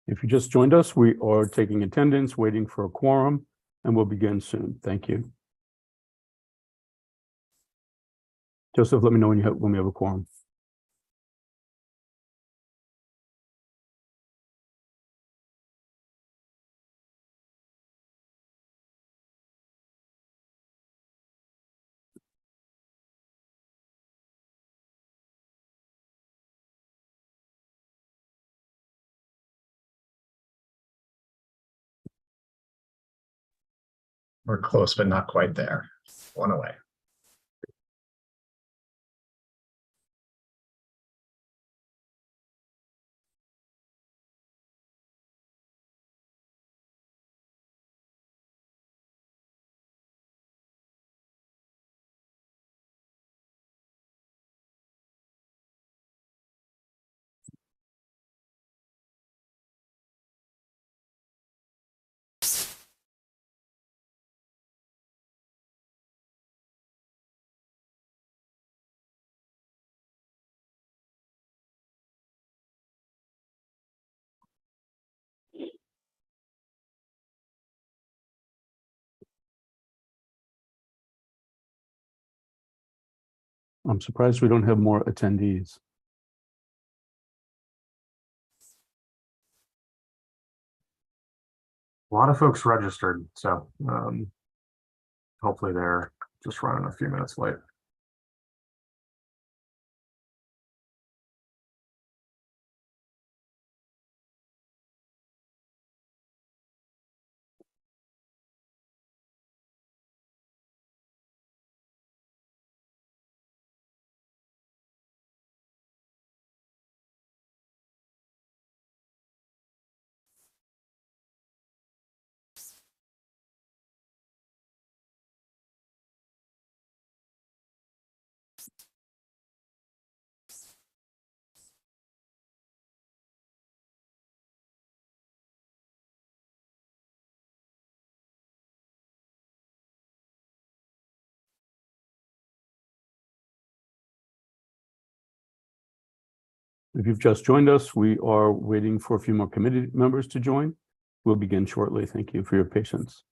If you just joined us, we are taking attendance, waiting for a quorum, and we'll begin soon. Thank you. Joseph, let me know when we have a quorum. We're close, but not quite there. One away. I'm surprised we don't have more attendees. A lot of folks registered, so hopefully they're just running a few minutes late. If you've just joined us, we are waiting for a few more committee members to join. We'll begin shortly. Thank you for your patience.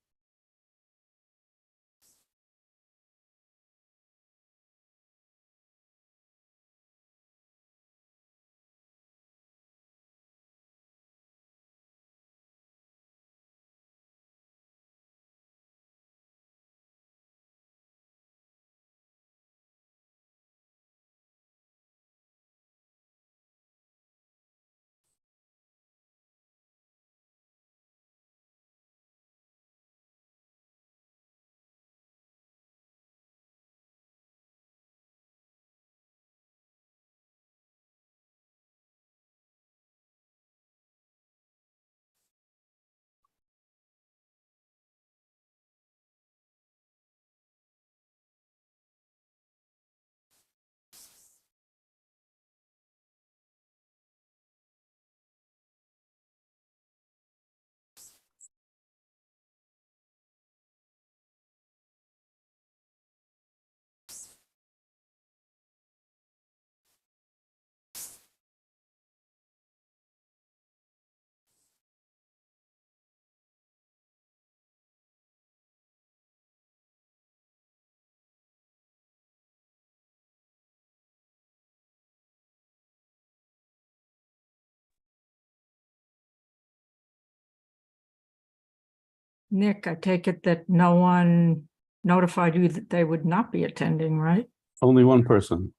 Nick, I take it that no one notified you that they would not be attending, right? Only one person.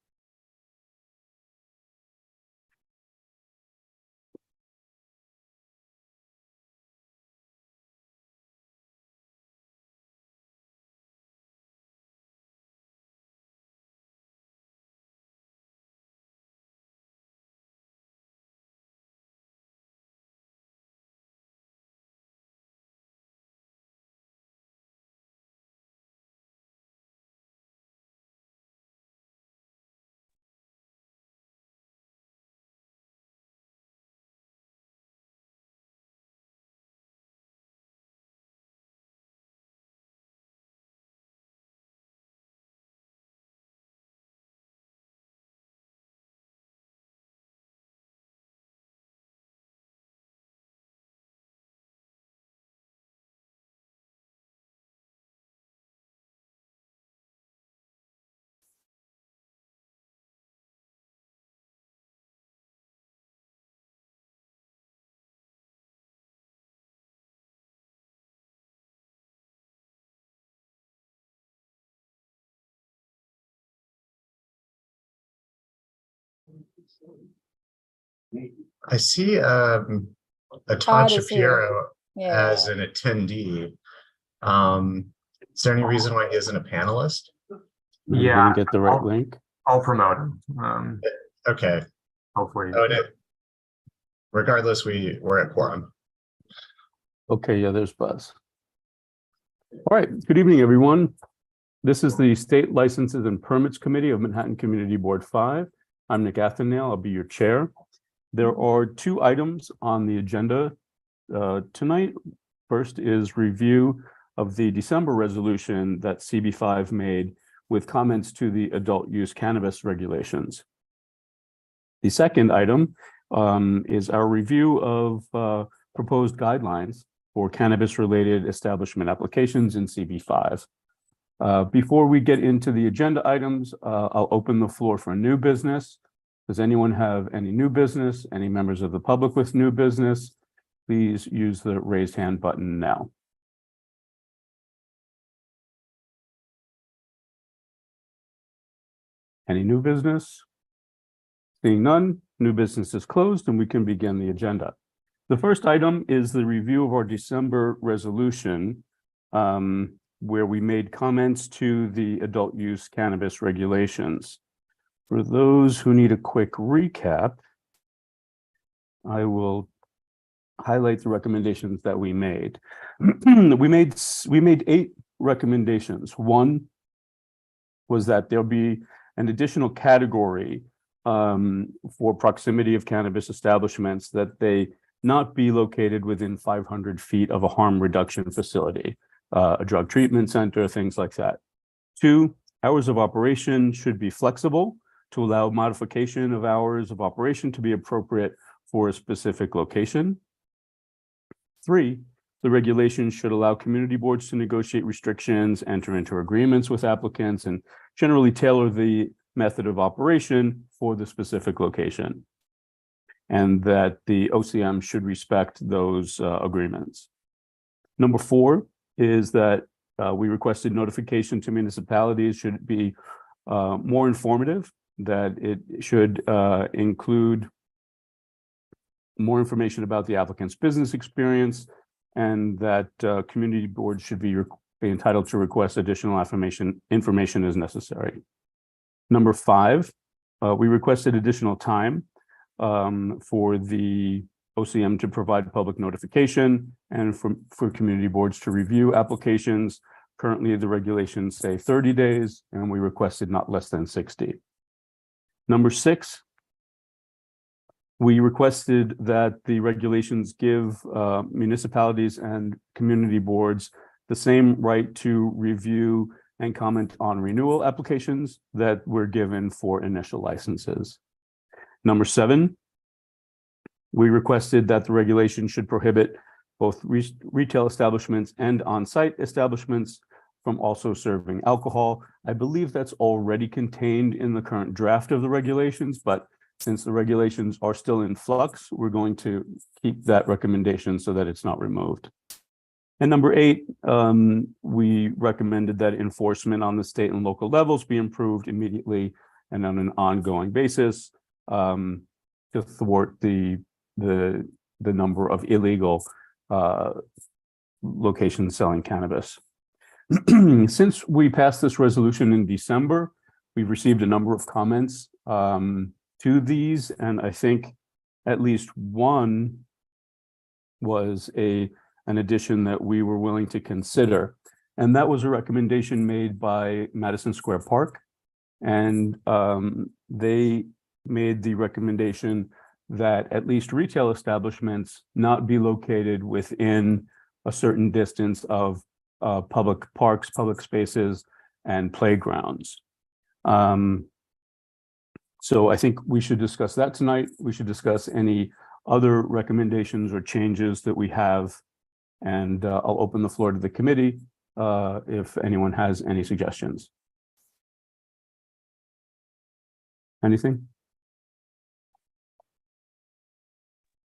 I see Todd Todd is here. Shapiro Yeah. as an attendee. Is there any reason why he isn't a panelist? We Yeah, didn't get the right I'll- link. I'll promote him. Okay. Hopefully. Oh, regardless, we're at quorum. Okay, yeah, there's Buzz. All right, good evening, everyone. This is the State Licenses and Permits Committee of Manhattan Community Board 5. I'm Nick Athanail. I'll be your chair. There are 2 items on the agenda tonight. First is review of the December resolution that CB5 made with comments to the adult use cannabis regulations. The second item is our review of proposed guidelines for cannabis-related establishment applications in CB5. Before we get into the agenda items, I'll open the floor for new business. Does anyone have any new business? Any members of the public with new business? Please use the raised hand button now. Any new business? Seeing none, new business is closed and we can begin the agenda. The first item is the review of our December resolution, where we made comments to the adult use cannabis regulations. For those who need a quick recap, I will highlight the recommendations that we made. We made 8 recommendations. One was that there'll be an additional category for proximity of cannabis establishments, that they not be located within 500 feet of a harm reduction facility, a drug treatment center, things like that. 2, hours of operation should be flexible to allow modification of hours of operation to be appropriate for a specific location. 3, the regulations should allow community boards to negotiate restrictions, enter into agreements with applicants, and generally tailor the method of operation for the specific location, and that the OCM should respect those agreements. Number 4 is that we requested notification to municipalities should be more informative, that it should include more information about the applicant's business experience, and that community boards should be entitled to request additional information as necessary. Number 5, we requested additional time for the OCM to provide public notification and for community boards to review applications. Currently, the regulations say 30 days, and we requested not less than 60. Number 6, we requested that the regulations give municipalities and community boards the same right to review and comment on renewal applications that were given for initial licenses. Number 7, we requested that the regulation should prohibit both retail establishments and on-site establishments from also serving alcohol. I believe that's already contained in the current draft of the regulations, but since the regulations are still in flux, we're going to keep that recommendation so that it's not removed. And number 8, we recommended that enforcement on the state and local levels be improved immediately and on an ongoing basis to thwart the number of illegal locations selling cannabis. Since we passed this resolution in December, we've received a number of comments to these, and I think at least one was an addition that we were willing to consider. And that was a recommendation made by Madison Square Park. And they made the recommendation that at least retail establishments not be located within a certain distance of public parks, public spaces, and playgrounds. So I think we should discuss that tonight. We should discuss any other recommendations or changes that we have. And I'll open the floor to the committee if anyone has any suggestions. Anything?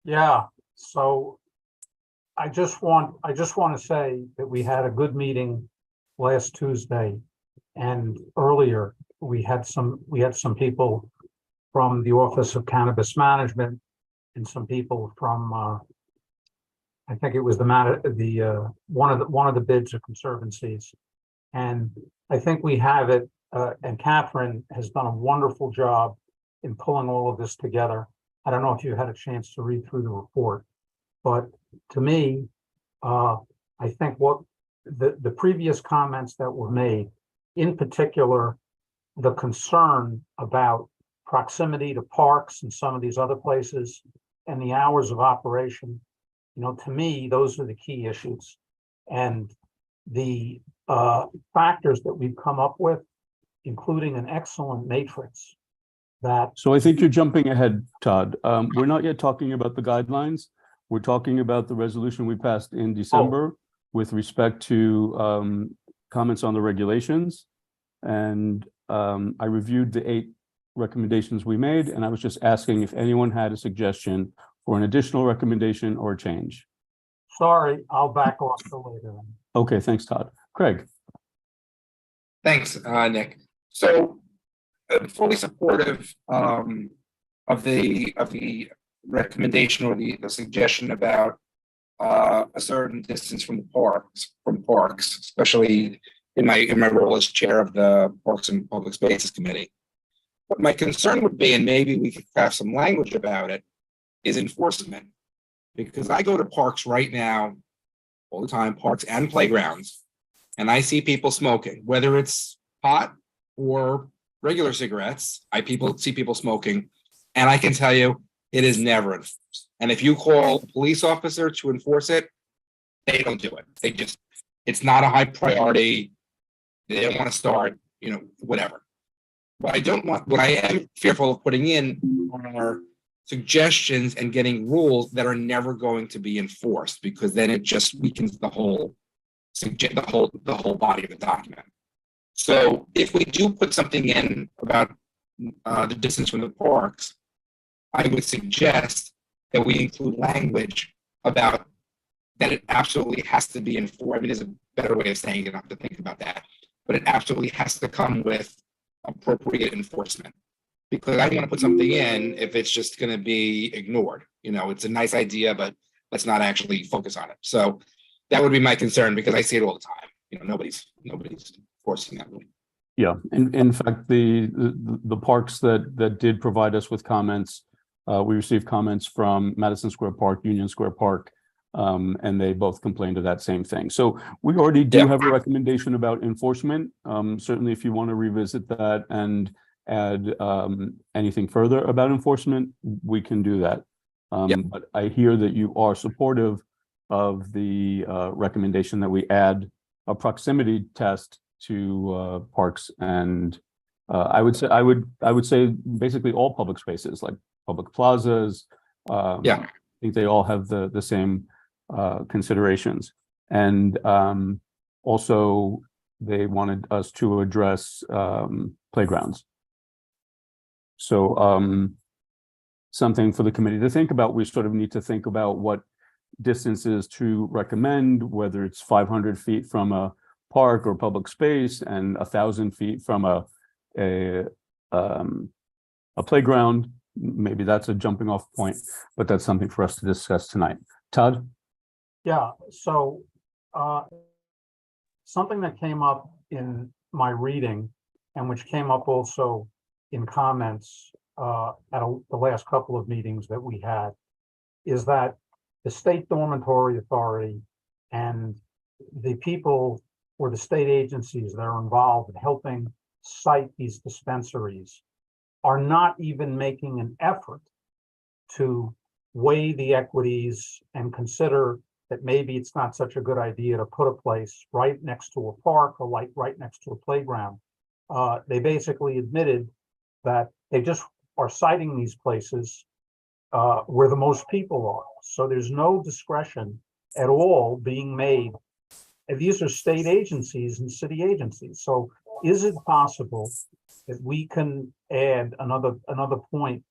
Yeah, so I just want to say that we had a good meeting last Tuesday, and earlier we had some people from the Office of Cannabis Management and some people from, I think it was one of the bids of conservancies. And I think we have it, and Catherine has done a wonderful job in pulling all of this together. I don't know if you had a chance to read through the report, but to me, I think what the previous comments that were made, in particular, the concern about proximity to parks and some of these other places and the hours of operation, to me, those are the key issues. And the factors that we've come up with, including an excellent matrix that, So I think you're jumping ahead, Todd. We're not yet talking about the guidelines. We're talking about the resolution we passed in December with respect to comments on the regulations. And I reviewed the 8 recommendations we made, and I was just asking if anyone had a suggestion for an additional recommendation or change. sorry, I'll back off till later. Okay, thanks, Todd. Craig. Thanks, Nick. So fully supportive of the recommendation or the suggestion about a certain distance from parks, especially in my role as chair of the Parks and Public Spaces Committee. What my concern would be, and maybe we could have some language about it, is enforcement. Because I go to parks right now all the time, parks and playgrounds, and I see people smoking, whether it's pot or regular cigarettes. See people smoking, and I can tell you it is never enforced. And if you call a police officer to enforce it, they don't do it. It's not a high priority. They don't want to start, whatever. What I am fearful of putting in are suggestions and getting rules that are never going to be enforced, because then it just weakens the whole body of the document. So if we do put something in about the distance from the parks, I would suggest that we include language about that it absolutely has to be enforced. I mean, there's a better way of saying it, I have to think about that, but it absolutely has to come with appropriate enforcement. Because I don't want to put something in if it's just going to be ignored. It's a nice idea, but let's not actually focus on it. So that would be my concern, because I see it all the time. Nobody's forcing that. Yeah, in fact, the parks that did provide us with comments, we received comments from Madison Square Park, Union Square Park, and they both complained of that same thing. So we already do have a recommendation about enforcement. Certainly, if you want to revisit that and add anything further about enforcement, we can do that. But I hear that you are supportive of the recommendation that we add a proximity test to parks, and I would say basically all public spaces, like public plazas. I think they all have the same considerations, and also they wanted us to address playgrounds. So something for the committee to think about. We sort of need to think about what distances to recommend, whether it's 500 feet from a park or public space and 1,000 feet from a playground. Maybe that's a jumping off point, but that's something for us to discuss tonight. Todd? Yeah, so something that came up in my reading, and which came up also in comments at the last couple of meetings that we had, is that the State Dormitory Authority and the people or the state agencies that are involved in helping site these dispensaries are not even making an effort to weigh the equities and consider that maybe it's not such a good idea to put a place right next to a park or like right next to a playground. They basically admitted that they just are citing these places where the most people are. So there's no discretion at all being made. And these are state agencies and city agencies. So is it possible that we can add another point,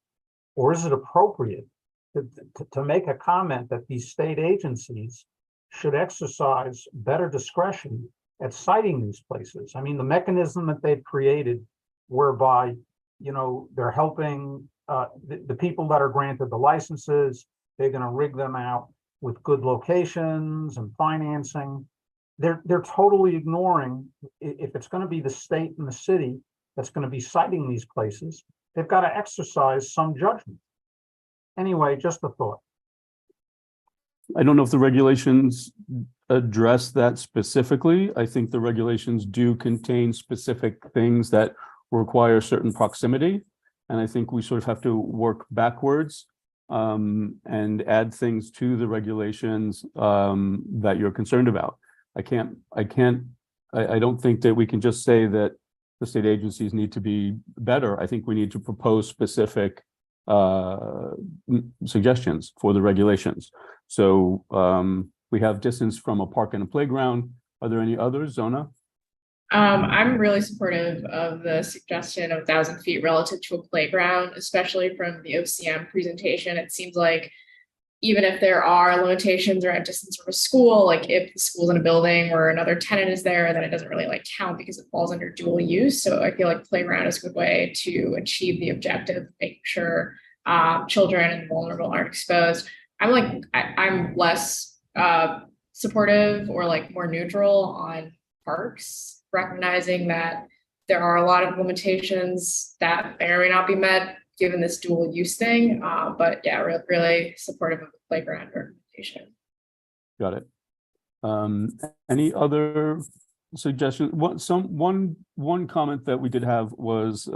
or is it appropriate to make a comment that these state agencies should exercise better discretion at citing these places? I mean, the mechanism that they've created whereby, they're helping the people that are granted the licenses, they're gonna rig them out with good locations and financing. They're totally ignoring, if it's gonna be the state and the city that's gonna be citing these places, they've got to exercise some judgment. Anyway, just a thought. I don't know if the regulations address that specifically. I think the regulations do contain specific things that require certain proximity. And I think we sort of have to work backwards and add things to the regulations that you're concerned about. I don't think that we can just say that the state agencies need to be better. I think we need to propose specific suggestions for the regulations. So we have distance from a park and a playground. Are there any others, Zona? I'm really supportive of the suggestion of 1,000 feet relative to a playground, especially from the OCM presentation. It seems like even if there are limitations or at distance from a school, like if the school's in a building where another tenant is there, then it doesn't really like count because it falls under dual use. So I feel like playground is a good way to achieve the objective, making sure children and vulnerable aren't exposed. I'm less supportive or like more neutral on parks, recognizing that there are a lot of limitations that may or may not be met given this dual use thing. But yeah, really supportive of the playground recommendation. Got it. Any other suggestions? One comment that we did have was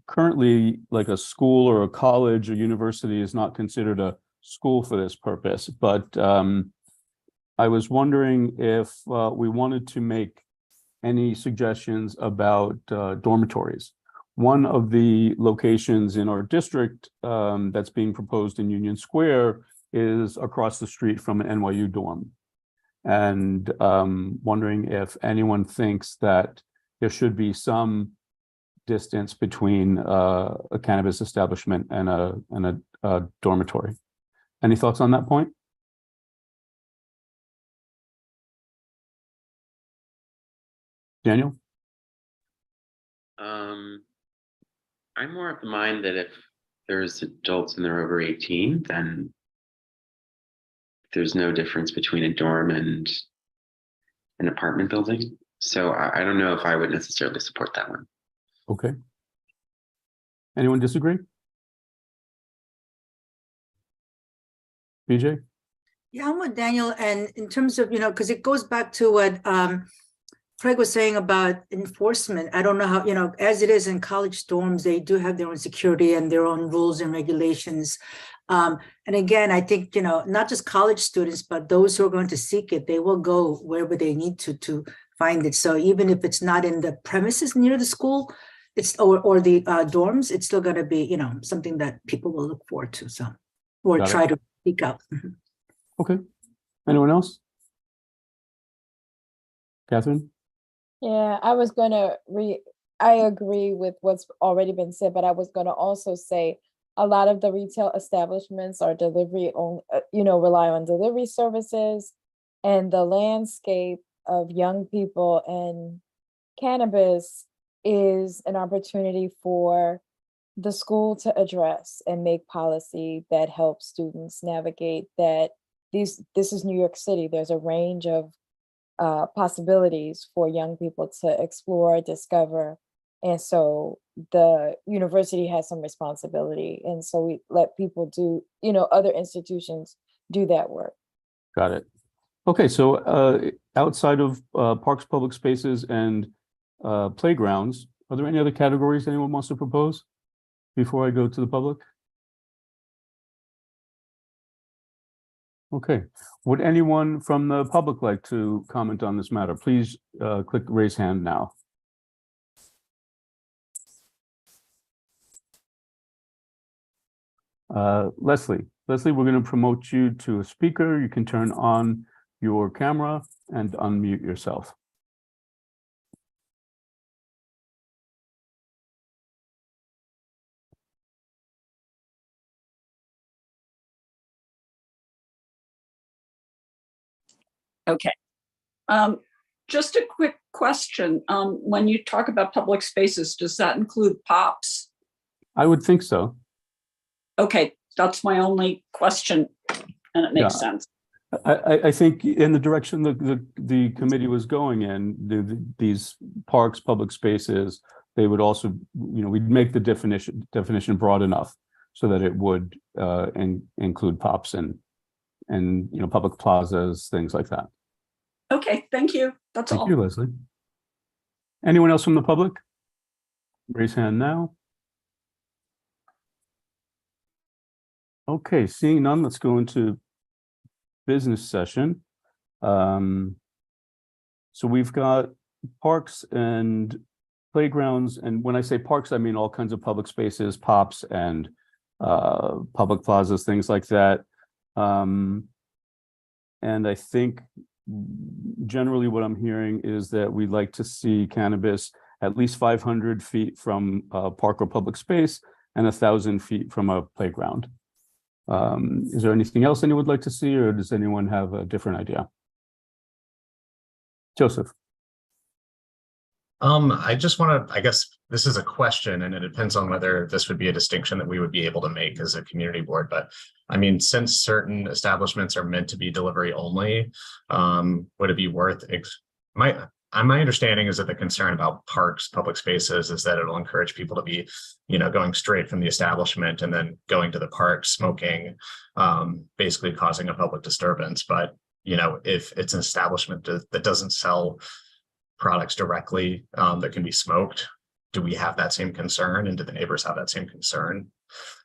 currently like a school or a college or university is not considered a school for this purpose, but I was wondering if we wanted to make any suggestions about dormitories. One of the locations in our district that's being proposed in Union Square is across the street from an NYU dorm. And wondering if anyone thinks that there should be some distance between a cannabis establishment and a dormitory. Any thoughts on that point? Daniel? I'm more of the mind that if there's adults and they're over 18, then there's no difference between a dorm and an apartment building. So I don't know if I would necessarily support that one. Okay. Anyone disagree? BJ? Yeah, I'm with Daniel, and in terms of, because it goes back to what Craig was saying about enforcement. I don't know how, as it is in college dorms, they do have their own security and their own rules and regulations. And again, I think, not just college students, but those who are going to seek it, they will go wherever they need to find it. So even if it's not in the premises near the school, it's or the dorms, it's still going to be, something that people will look forward to. So, or Got it. try to seek out. Okay. Anyone else? Catherine? Yeah, I agree with what's already been said, but I was gonna also say a lot of the retail establishments are delivery only, rely on delivery services, and the landscape of young people and cannabis is an opportunity for the school to address and make policy that helps students navigate that. This is New York City. There's a range of possibilities for young people to explore, discover. And so the university has some responsibility. And so we let people do, other institutions do that work. Got it. Okay, so outside of parks, public spaces, and playgrounds, are there any other categories anyone wants to propose before I go to the public? Okay, would anyone from the public like to comment on this matter? Please click raise hand now. Leslie, we're going to promote you to a speaker. You can turn on your camera and unmute yourself. Okay. Just a quick question. When you talk about public spaces, does that include POPs? I would think so. Okay, that's my only question, and it makes sense. I think in the direction the committee was going in, these parks, public spaces, they would also, we'd make the definition broad enough so that it would include POPs and public plazas, things like that. Okay, thank you. That's all. Thank you, Leslie. Anyone else from the public? Raise hand now. Okay, seeing none, let's go into business session. So we've got parks and playgrounds, and when I say parks, I mean all kinds of public spaces, POPs and public plazas, things like that. And I think generally what I'm hearing is that we'd like to see cannabis at least 500 feet from a park or public space and 1,000 feet from a playground. Is there anything else anyone would like to see, or does anyone have a different idea? Joseph. I just want to, I guess this is a question, and it depends on whether this would be a distinction that we would be able to make as a community board. But I mean, since certain establishments are meant to be delivery only, would it be worth my understanding is that the concern about parks, public spaces, is that it'll encourage people to be, going straight from the establishment and then going to the park, smoking, basically causing a public disturbance. But, if it's an establishment that doesn't sell products directly that can be smoked, do we have that same concern? And do the neighbors have that same concern?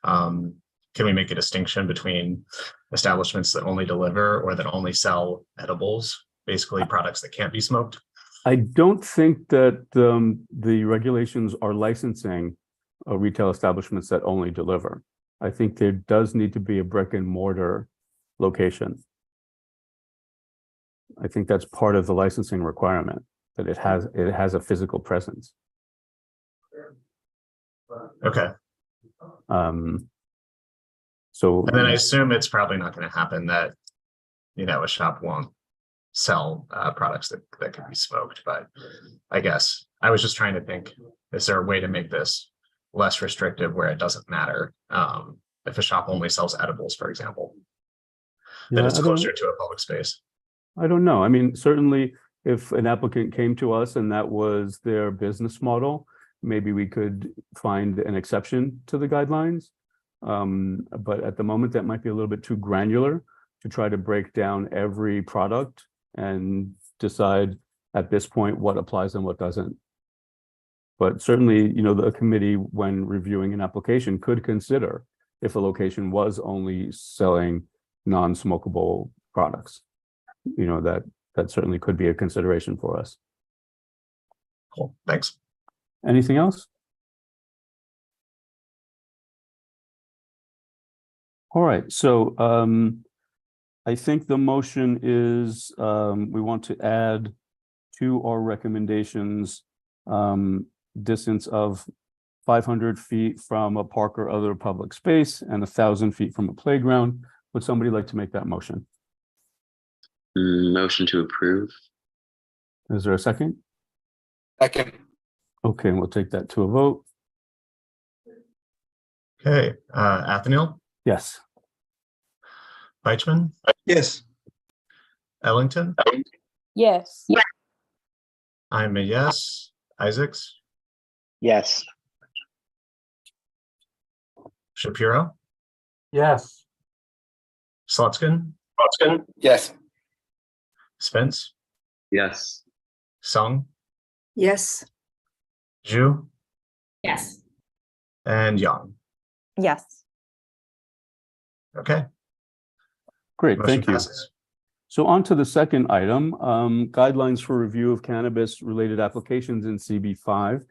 Can we make a distinction between establishments that only deliver or that only sell edibles, basically products that can't be smoked? I don't think that the regulations are licensing retail establishments that only deliver. I think there does need to be a brick and mortar location. I think that's part of the licensing requirement, that it has a physical presence. Okay. So, and then I assume it's probably not going to happen that, a shop won't sell products that can be smoked. But I guess I was just trying to think, is there a way to make this less restrictive where it doesn't matter if a shop only sells edibles, for example, that it's closer to a public space? I don't know. I mean, certainly if an applicant came to us and that was their business model, maybe we could find an exception to the guidelines. But at the moment, that might be a little bit too granular to try to break down every product and decide at this point what applies and what doesn't. But certainly, the committee, when reviewing an application, could consider if a location was only selling non-smokable products. That certainly could be a consideration for us. Cool, thanks. Anything else? All right, so I think the motion is we want to add to our recommendations distance of 500 feet from a park or other public space and 1,000 feet from a playground. Would somebody like to make that motion? Motion to approve. Is there a second? Second. Okay, we'll take that to a vote. Okay, Atheniel, Yes. Weichman, Yes. Ellington, Yes. I'm a yes. Isaacs, Yes. Shapiro, Yes. Slutskin, Yes. Spence, Yes. Sung, Yes. Zhu, Yes. and Yang. Yes. Okay. Great, Motion thank you. passes. So on to the second item, guidelines for review of cannabis-related applications in CB5.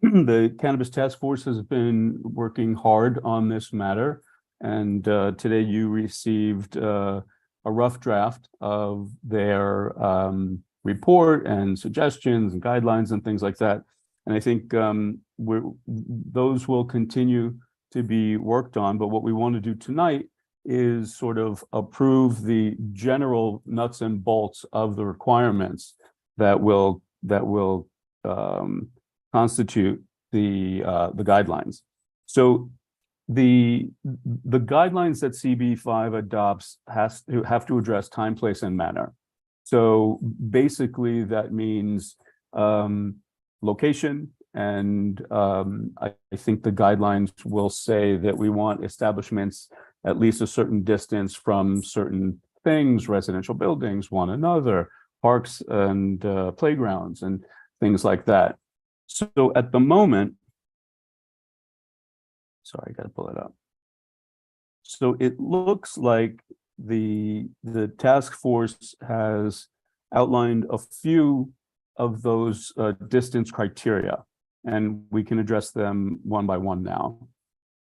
The Cannabis Task Force has been working hard on this matter, and today you received a rough draft of their report and suggestions and guidelines and things like that. And I think those will continue to be worked on, but what we want to do tonight is sort of approve the general nuts and bolts of the requirements that will constitute the guidelines. So the guidelines that CB5 adopts have to address time, place, and manner. So basically, that means location, and I think the guidelines will say that we want establishments at least a certain distance from certain things, residential buildings, one another, parks and playgrounds and things like that. So at the moment, sorry, I got to pull it up. So it looks like the task force has outlined a few of those distance criteria, and we can address them one by one now.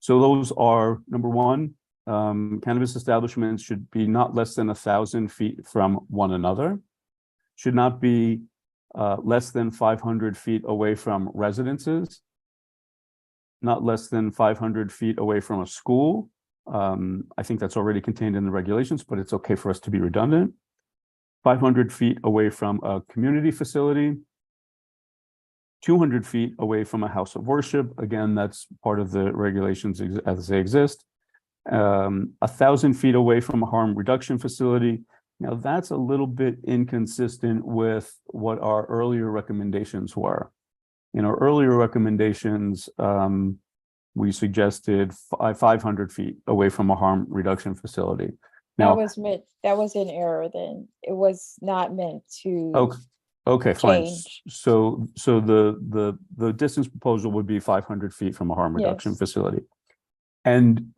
So those are, number one, cannabis establishments should be not less than 1,000 feet from one another, should not be less than 500 feet away from residences, not less than 500 feet away from a school. I think that's already contained in the regulations, but it's okay for us to be redundant. 500 feet away from a community facility, 200 feet away from a house of worship. Again, that's part of the regulations as they exist. 1,000 feet away from a harm reduction facility. Now that's a little bit inconsistent with what our earlier recommendations were. In our earlier recommendations, we suggested 500 feet away from a harm reduction facility. Now, That was in error then. It was not meant to. okay, fine. change. So the distance proposal would be 500 feet from a harm reduction Yes. facility. And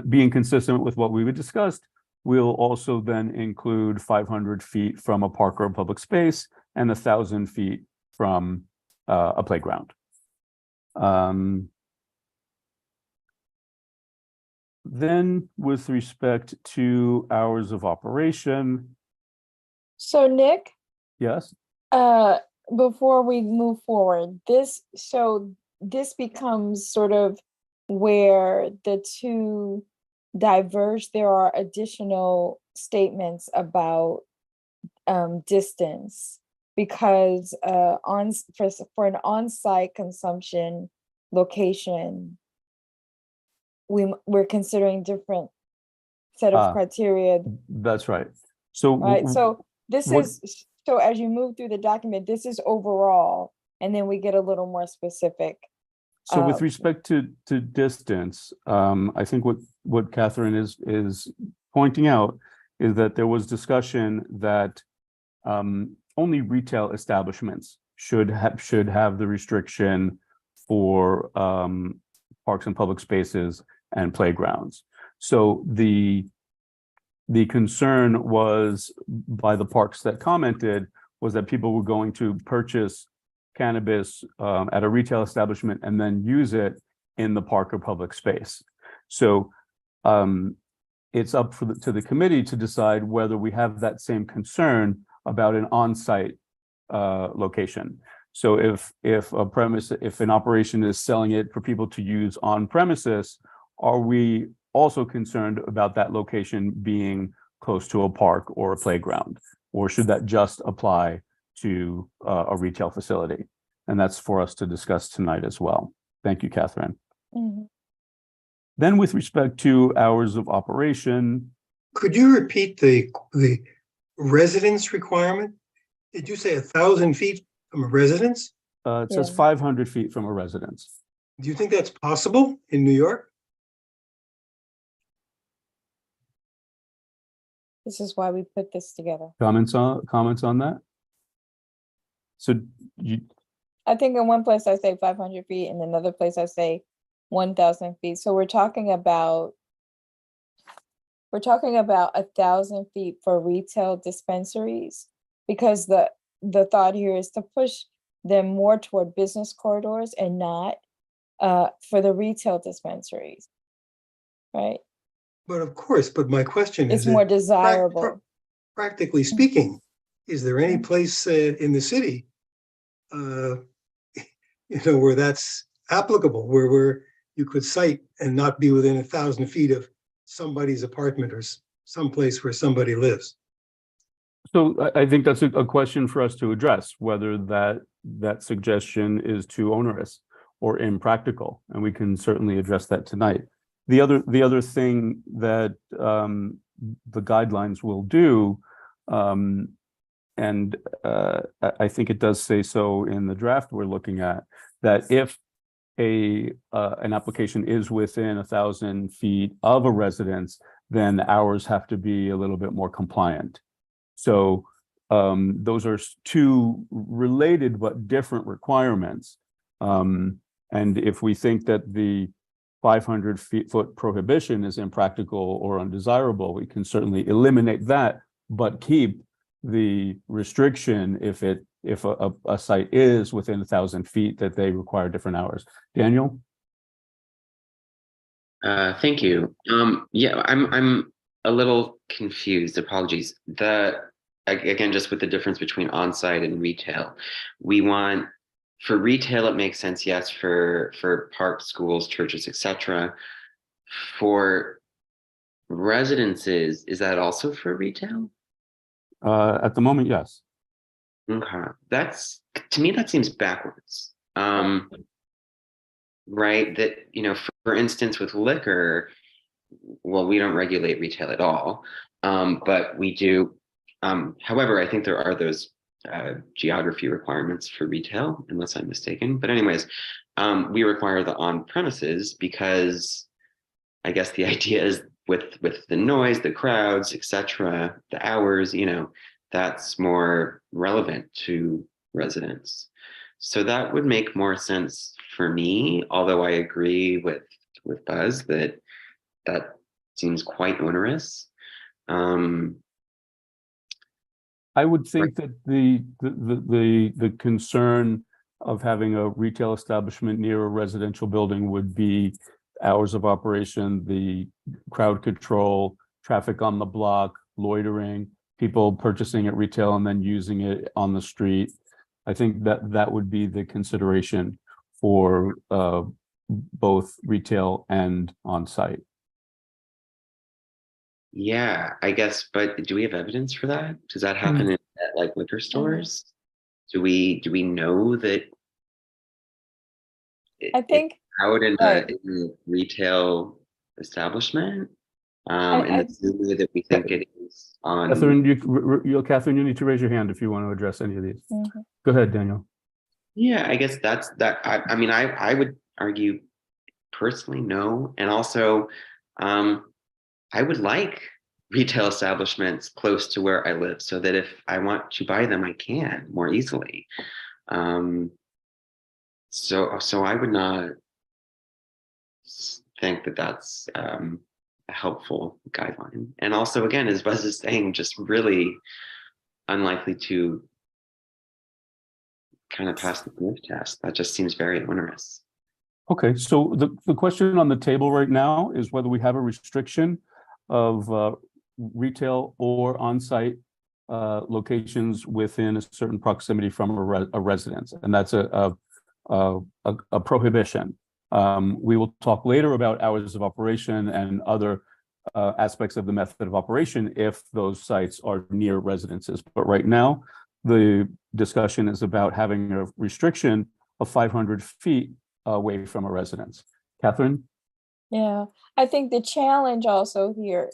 being consistent with what we discussed, we'll also then include 500 feet from a park or a public space and 1,000 feet from a playground. Then with respect to hours of operation, So Nick, yes, before we move forward, this becomes sort of where the two diverge. There are additional statements about distance, because for an on-site consumption location, we're considering different set of criteria, that's right. So right? So this what- is, so as you move through the document, this is overall, and then we get a little more specific. So with respect to distance, I think what Catherine is pointing out is that there was discussion that only retail establishments should have the restriction for parks and public spaces and playgrounds. So the concern was by the parks that commented was that people were going to purchase cannabis at a retail establishment and then use it in the park or public space. So it's up to the committee to decide whether we have that same concern about an on-site location. So if an operation is selling it for people to use on premises, are we also concerned about that location being close to a park or a playground? Or should that just apply to a retail facility? And that's for us to discuss tonight as well. Thank you, Catherine. Mhm. Then with respect to hours of operation, Could you repeat the residence requirement? Did you say 1,000 feet from a residence? it says Yeah. 500 feet from a residence. Do you think that's possible in New York? This is why we put this together. Comments on that? So you, I think in one place I say 500 feet, and another place I say 1,000 feet. So we're talking about 1,000 feet for retail dispensaries, because the thought here is to push them more toward business corridors and not for the retail dispensaries, right? But of course, but my question It's is, more desirable. practically speaking, is there any place in the city, where that's applicable, where you could cite and not be within 1,000 feet of somebody's apartment or someplace where somebody lives? so I think that's a question for us to address, whether that suggestion is too onerous, or impractical, and we can certainly address that tonight. The other thing that the guidelines will do, and I think it does say so in the draft we're looking at, that if an application is within 1,000 feet of a residence, then ours have to be a little bit more compliant. So those are two related but different requirements. And if we think that the 500-foot prohibition is impractical or undesirable, we can certainly eliminate that, but keep the restriction if a site is within 1,000 feet that they require different hours. Daniel? Thank you. Yeah, I'm a little confused. Apologies. Again, just with the difference between on-site and retail, we want, for retail, it makes sense, yes, for parks, schools, churches, etc. For residences, is that also for retail? At the moment, yes. Okay, to me, that seems backwards. Right, that, for instance, with liquor, well, we don't regulate retail at all, but we do. However, I think there are those geography requirements for retail, unless I'm mistaken. But anyways, we require the on-premises because I guess the idea is with the noise, the crowds, etc., the hours, that's more relevant to residents. So that would make more sense for me, although I agree with Buzz that seems quite onerous. I would think that the concern of having a retail establishment near a residential building would be hours of operation, the crowd control, traffic on the block, loitering, people purchasing at retail and then using it on the street. I think that would be the consideration for both retail and on-site. Yeah, I guess, but do we have evidence for that? Does that happen at like liquor stores? Do we know that I think out in the retail establishment? And it's the way that we think it is on. Catherine, Catherine, you need to raise your hand if you want to address any of these. Mhm. Go ahead, Daniel. Yeah, I guess that's that. I mean, I would argue personally no, and also, I would like retail establishments close to where I live so that if I want to buy them, I can more easily. So I would not think that that's a helpful guideline. And also, again, as Buzz is saying, just really unlikely to kind of pass the sniff test. That just seems very onerous. Okay, so the question on the table right now is whether we have a restriction of retail or on-site locations within a certain proximity from a residence, and that's a prohibition. We will talk later about hours of operation and other aspects of the method of operation if those sites are near residences. But right now, the discussion is about having a restriction of 500 feet away from a residence. Catherine? Yeah, I think the challenge also here,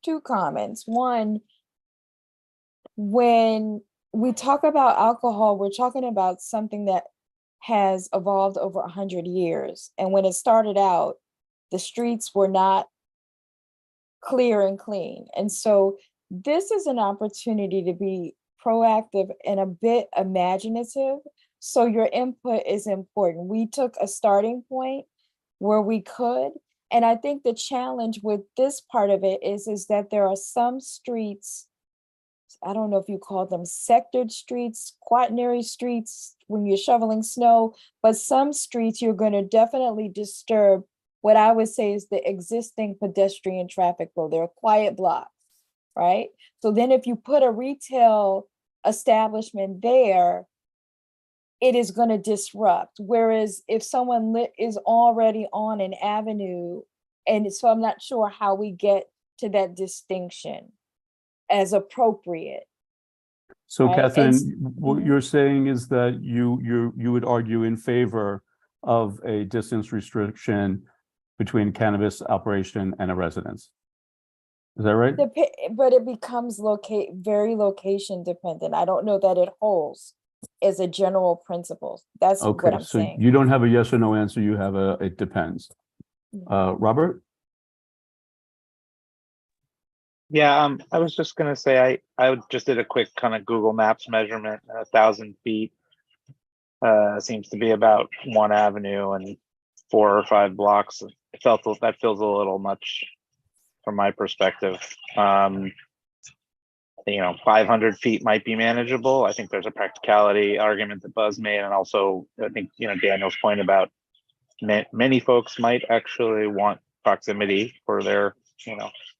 two comments. One, when we talk about alcohol, we're talking about something that has evolved over 100 years. And when it started out, the streets were not clear and clean. And so this is an opportunity to be proactive and a bit imaginative. So your input is important. We took a starting point where we could. And I think the challenge with this part of it is that there are some streets, I don't know if you call them sectored streets, quaternary streets when you're shoveling snow, but some streets you're going to definitely disturb what I would say is the existing pedestrian traffic flow. They're quiet blocks, right? So then if you put a retail establishment there, it is going to disrupt. Whereas if someone is already on an avenue, and so I'm not sure how we get to that distinction as appropriate. So Right, Catherine, and what you're saying is that you would argue in favor of a distance restriction between cannabis operation and a residence. Is that right? But it becomes very location dependent. I don't know that it holds as a general principle. That's what Okay, I'm so saying. you don't have a yes or no answer, you have a, it depends. Robert? Yeah, I was just gonna say, just did a quick kind of Google Maps measurement, 1,000 feet. Seems to be about one avenue and 4 or 5 blocks. That feels a little much from my perspective. 500 feet might be manageable. I think there's a practicality argument that Buzz made, and also I think, Daniel's point about many folks might actually want proximity for their,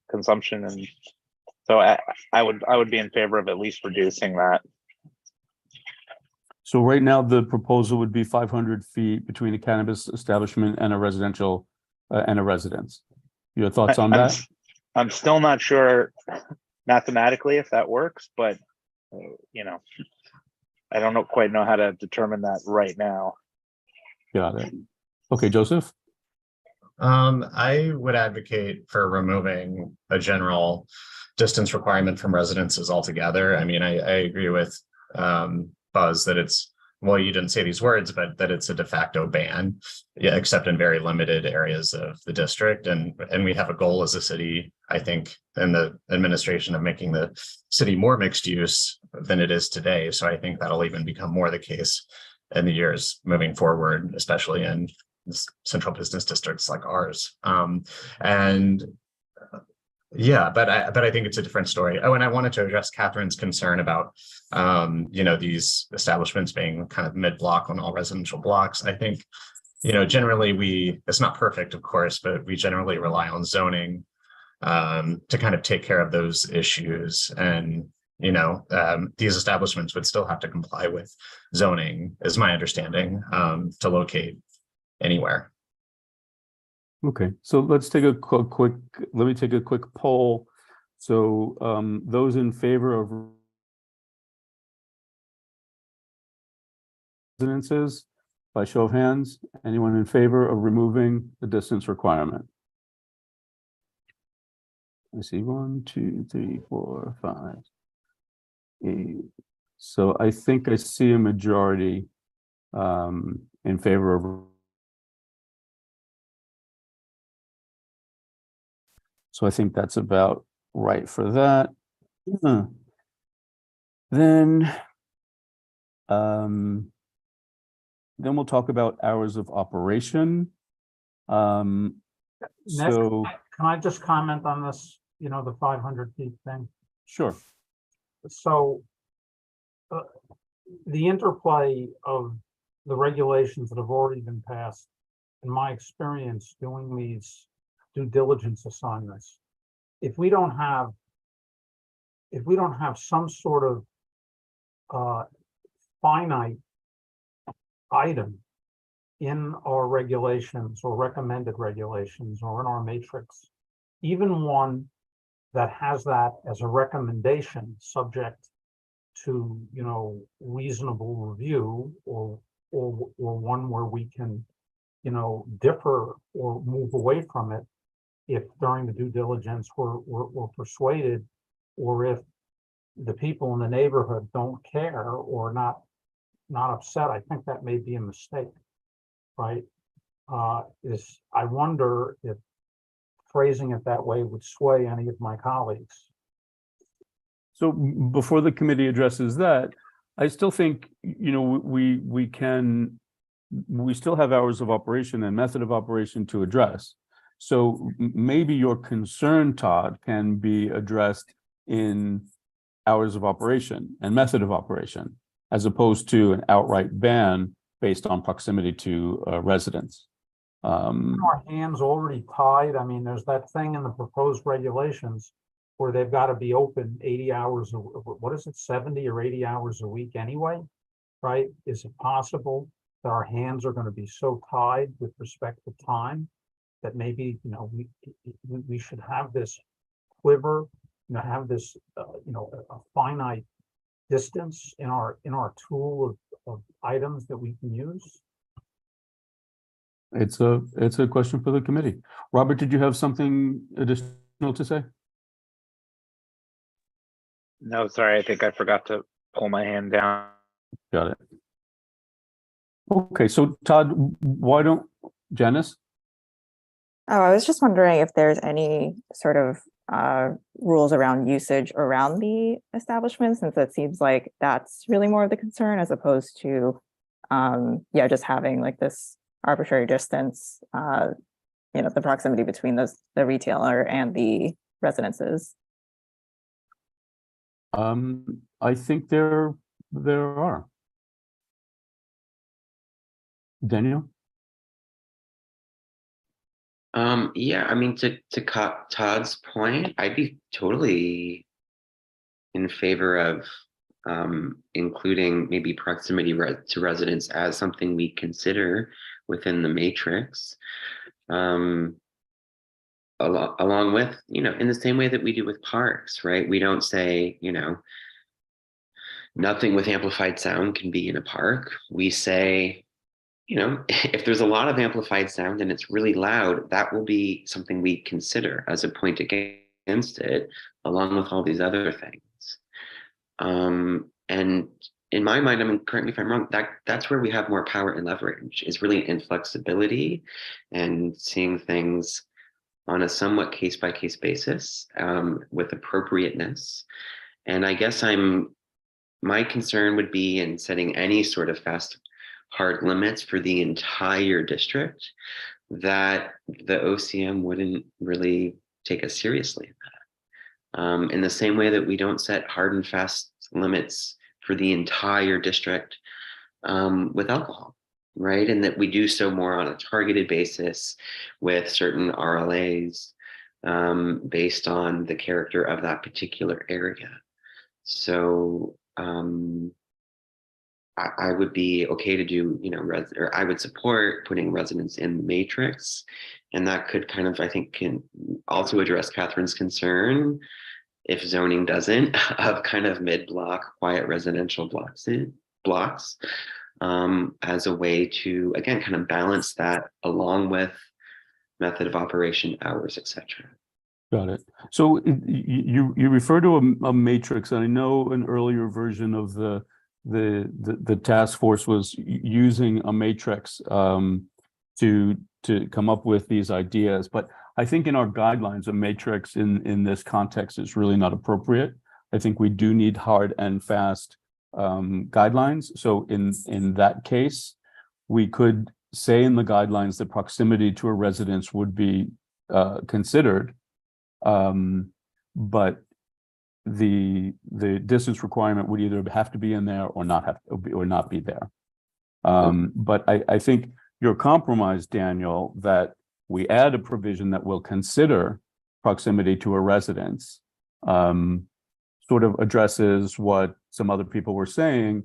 consumption, and so I would be in favor of at least reducing that. So right now, the proposal would be 500 feet between a cannabis establishment and a residential, and a residence. Your thoughts on that? I'm still not sure mathematically if that works, but I don't quite know how to determine that right now. Got it. Okay, Joseph? I would advocate for removing a general distance requirement from residences altogether. I mean, I agree with Buzz that it's, well, you didn't say these words, but that it's a de facto ban, yeah, except in very limited areas of the district. And we have a goal as a city, I think, in the administration of making the city more mixed use than it is today. So I think that'll even become more the case in the years moving forward, especially in central business districts like ours. Yeah, but I think it's a different story. Oh, and I wanted to address Catherine's concern about, these establishments being kind of mid-block on all residential blocks. I think, generally it's not perfect, of course, but we generally rely on zoning to kind of take care of those issues. And, these establishments would still have to comply with zoning, is my understanding, to locate anywhere. Okay, so let's take let me take a quick poll. So those in favor of residences, by show of hands, anyone in favor of removing the distance requirement? I see 1, 2, 3, 4, 5, 8. So I think I see a majority in favor of. So I think that's about right for that. Then we'll talk about hours of operation. Nick, So can I just comment on this, the 500 feet thing? sure. So the interplay of the regulations that have already been passed, in my experience doing these due diligence assignments, if we don't have some sort of finite item in our regulations or recommended regulations or in our matrix, even one that has that as a recommendation subject to, reasonable review or one where we can, differ or move away from it if during the due diligence we're persuaded, or if the people in the neighborhood don't care or not upset. I think that may be a mistake, right? I wonder if phrasing it that way would sway any of my colleagues. So before the committee addresses that, I still think, we still have hours of operation and method of operation to address. So maybe your concern, Todd, can be addressed in hours of operation and method of operation, as opposed to an outright ban based on proximity to residents. Our hands already tied. I mean, there's that thing in the proposed regulations where they've got to be open 80 hours, what is it, 70 or 80 hours a week anyway, right? Is it possible that our hands are going to be so tied with respect to time that maybe, we should have this quiver, have this, a finite distance in our tool of items that we can use? It's a question for the committee. Robert, did you have something additional to say? No, sorry, I think I forgot to pull my hand down. Got it. Okay, so Todd, why don't, Janice? Oh, I was just wondering if there's any sort of rules around usage around the establishment, since it seems like that's really more of the concern as opposed to, yeah, just having like this arbitrary distance, you know, the proximity between the retailer and the residences. I think there are. Daniel? Yeah, I mean, to Todd's point, I'd be totally in favor of including maybe proximity to residents as something we consider within the matrix. Along with, you know, in the same way that we do with parks, right? We don't say, you know, nothing with amplified sound can be in a park. We say, you know, if there's a lot of amplified sound and it's really loud, that will be something we consider as a point against it, along with all these other things. And in my mind, I mean, correct me if I'm wrong, that's where we have more power and leverage, is really in flexibility and seeing things on a somewhat case-by-case basis with appropriateness. And I guess my concern would be in setting any sort of hard limits for the entire district, that the OCM wouldn't really take us seriously in the same way that we don't set hard and fast limits for the entire district with alcohol, right? And that we do so more on a targeted basis with certain RLAs based on the character of that particular area. So I would be okay to do, you know, or I would support putting residents in the matrix. And that could kind of, I think, can also address Catherine's concern, if zoning doesn't, of kind of mid-block quiet residential blocks as a way to, again, kind of balance that along with method of operation, hours, etc. Got it. So you refer to a matrix, and I know an earlier version of the task force was using a matrix to come up with these ideas, but I think in our guidelines, a matrix in this context is really not appropriate. I think we do need hard and fast guidelines. So in that case, we could say in the guidelines that proximity to a residence would be considered, but the distance requirement would either have to be in there or not be there. But I think your compromise, Daniel, that we add a provision that will consider proximity to a residence, sort of addresses what some other people were saying,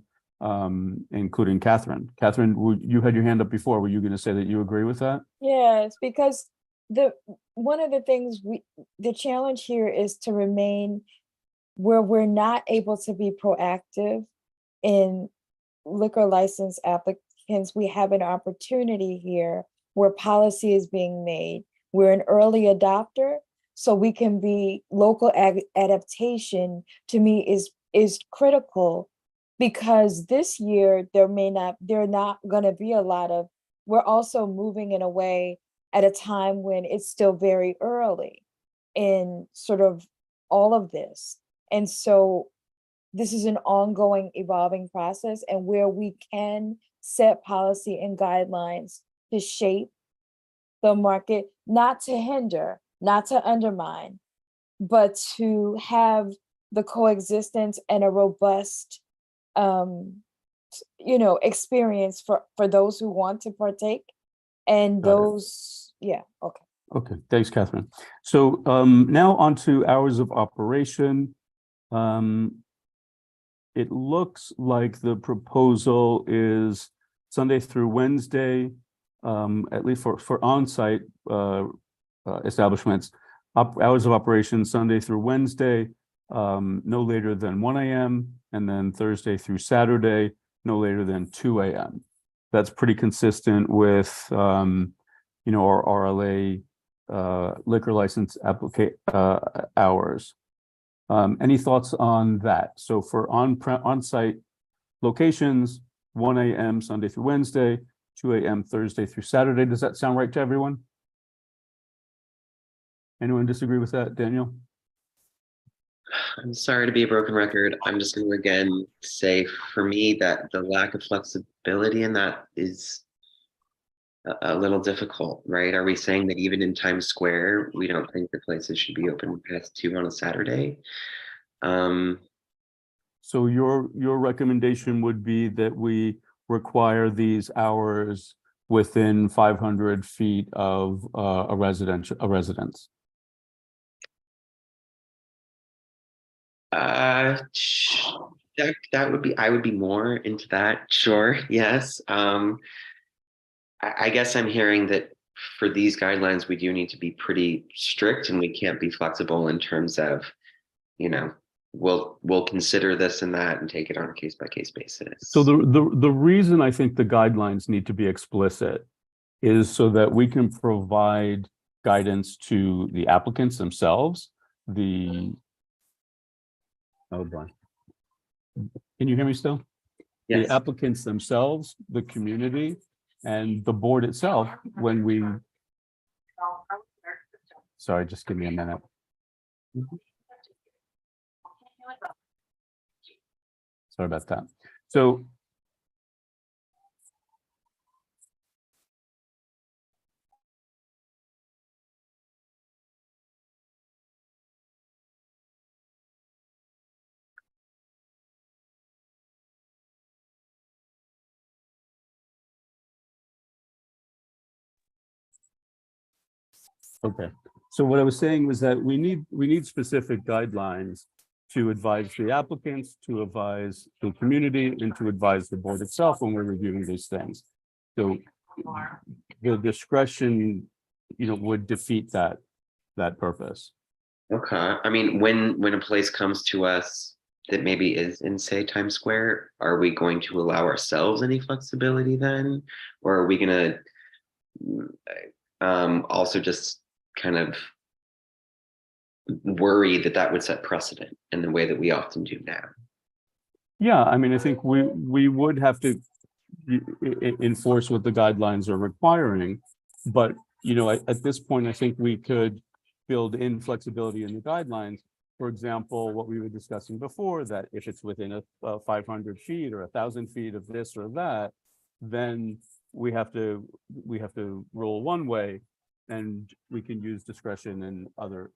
including Catherine. Catherine, you had your hand up before. Were you going to say that you agree with that? Yes, because one of the things the challenge here is to remain where we're not able to be proactive in liquor license applicants. We have an opportunity here where policy is being made. We're an early adopter, so we can be local adaptation, to me, is critical, because this year there are not going to be a lot of, we're also moving in a way at a time when it's still very early in sort of all of this. And so this is an ongoing evolving process, and where we can set policy and guidelines to shape the market, not to hinder, not to undermine, but to have the coexistence and a robust, experience for those who want to partake, and those, yeah, okay. Okay, thanks, Catherine. So now on to hours of operation. It looks like the proposal is Sunday through Wednesday, at least for on-site establishments, hours of operation Sunday through Wednesday, no later than 1 a.m. and then Thursday through Saturday, no later than 2 a.m. That's pretty consistent with our RLA liquor license hours. Any thoughts on that? So for on-site locations, 1 a.m. Sunday through Wednesday, 2 a.m. Thursday through Saturday. Does that sound right to everyone? Anyone disagree with that, Daniel? I'm sorry to be a broken record. I'm just going to again say for me that the lack of flexibility in that is a little difficult, right? Are we saying that even in Times Square, we don't think the places should be open past 2 on a Saturday? So your recommendation would be that we require these hours within 500 feet of a residence. That would be, I would be more into that. Sure. Yes. I guess I'm hearing that for these guidelines, we do need to be pretty strict and we can't be flexible in terms of, we'll consider this and that and take it on a case by case basis. So the reason I think the guidelines need to be explicit is so that we can provide guidance to the applicants themselves, Can you hear me still? Yes. The applicants themselves, the community, and the board itself, when we. Sorry, just give me a minute. Sorry about that. So. Okay, so what I was saying was that we need specific guidelines to advise the applicants, to advise the community, and to advise the board itself when we're reviewing these things. So the discretion, would defeat that purpose. Okay. I mean, when a place comes to us that maybe is in, say, Times Square, are we going to allow ourselves any flexibility then? Or are we going to also just kind of worry that would set precedent in the way that we often do now? Yeah, I mean, I think we would have to enforce what the guidelines are requiring, but at this point, I think we could build in flexibility in the guidelines. For example, what we were discussing before, that if it's within a 500 feet or 1,000 feet of this or that, then we have to roll one way, and we can use discretion in other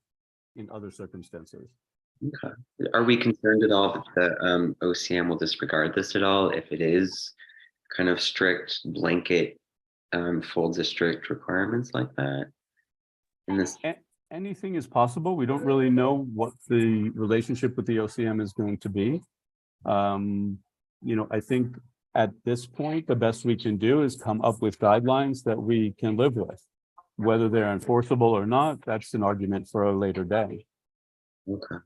circumstances. Okay. Are we concerned at all that the OCM will disregard this at all if it is kind of strict blanket full district requirements like that? In this, anything is possible. We don't really know what the relationship with the OCM is going to be. I think at this point, the best we can do is come up with guidelines that we can live with. Whether they're enforceable or not, that's an argument for a later day. Okay.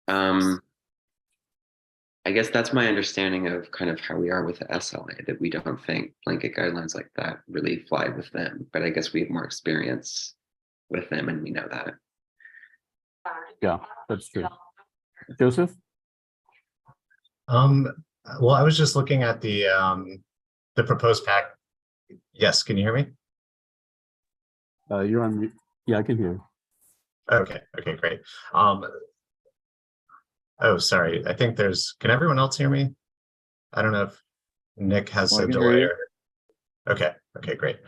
I guess that's my understanding of kind of how we are with the SLA, that we don't think blanket guidelines like that really fly with them, but I guess we have more experience with them and we know that. Yeah, that's true. Joseph? Well, I was just looking at the proposed pack. Yes, can you hear me? You're on mute. Yeah, I can hear you. Okay, great. Oh, sorry. I think can everyone else hear me? I don't know if Nick has a delay. Okay, great.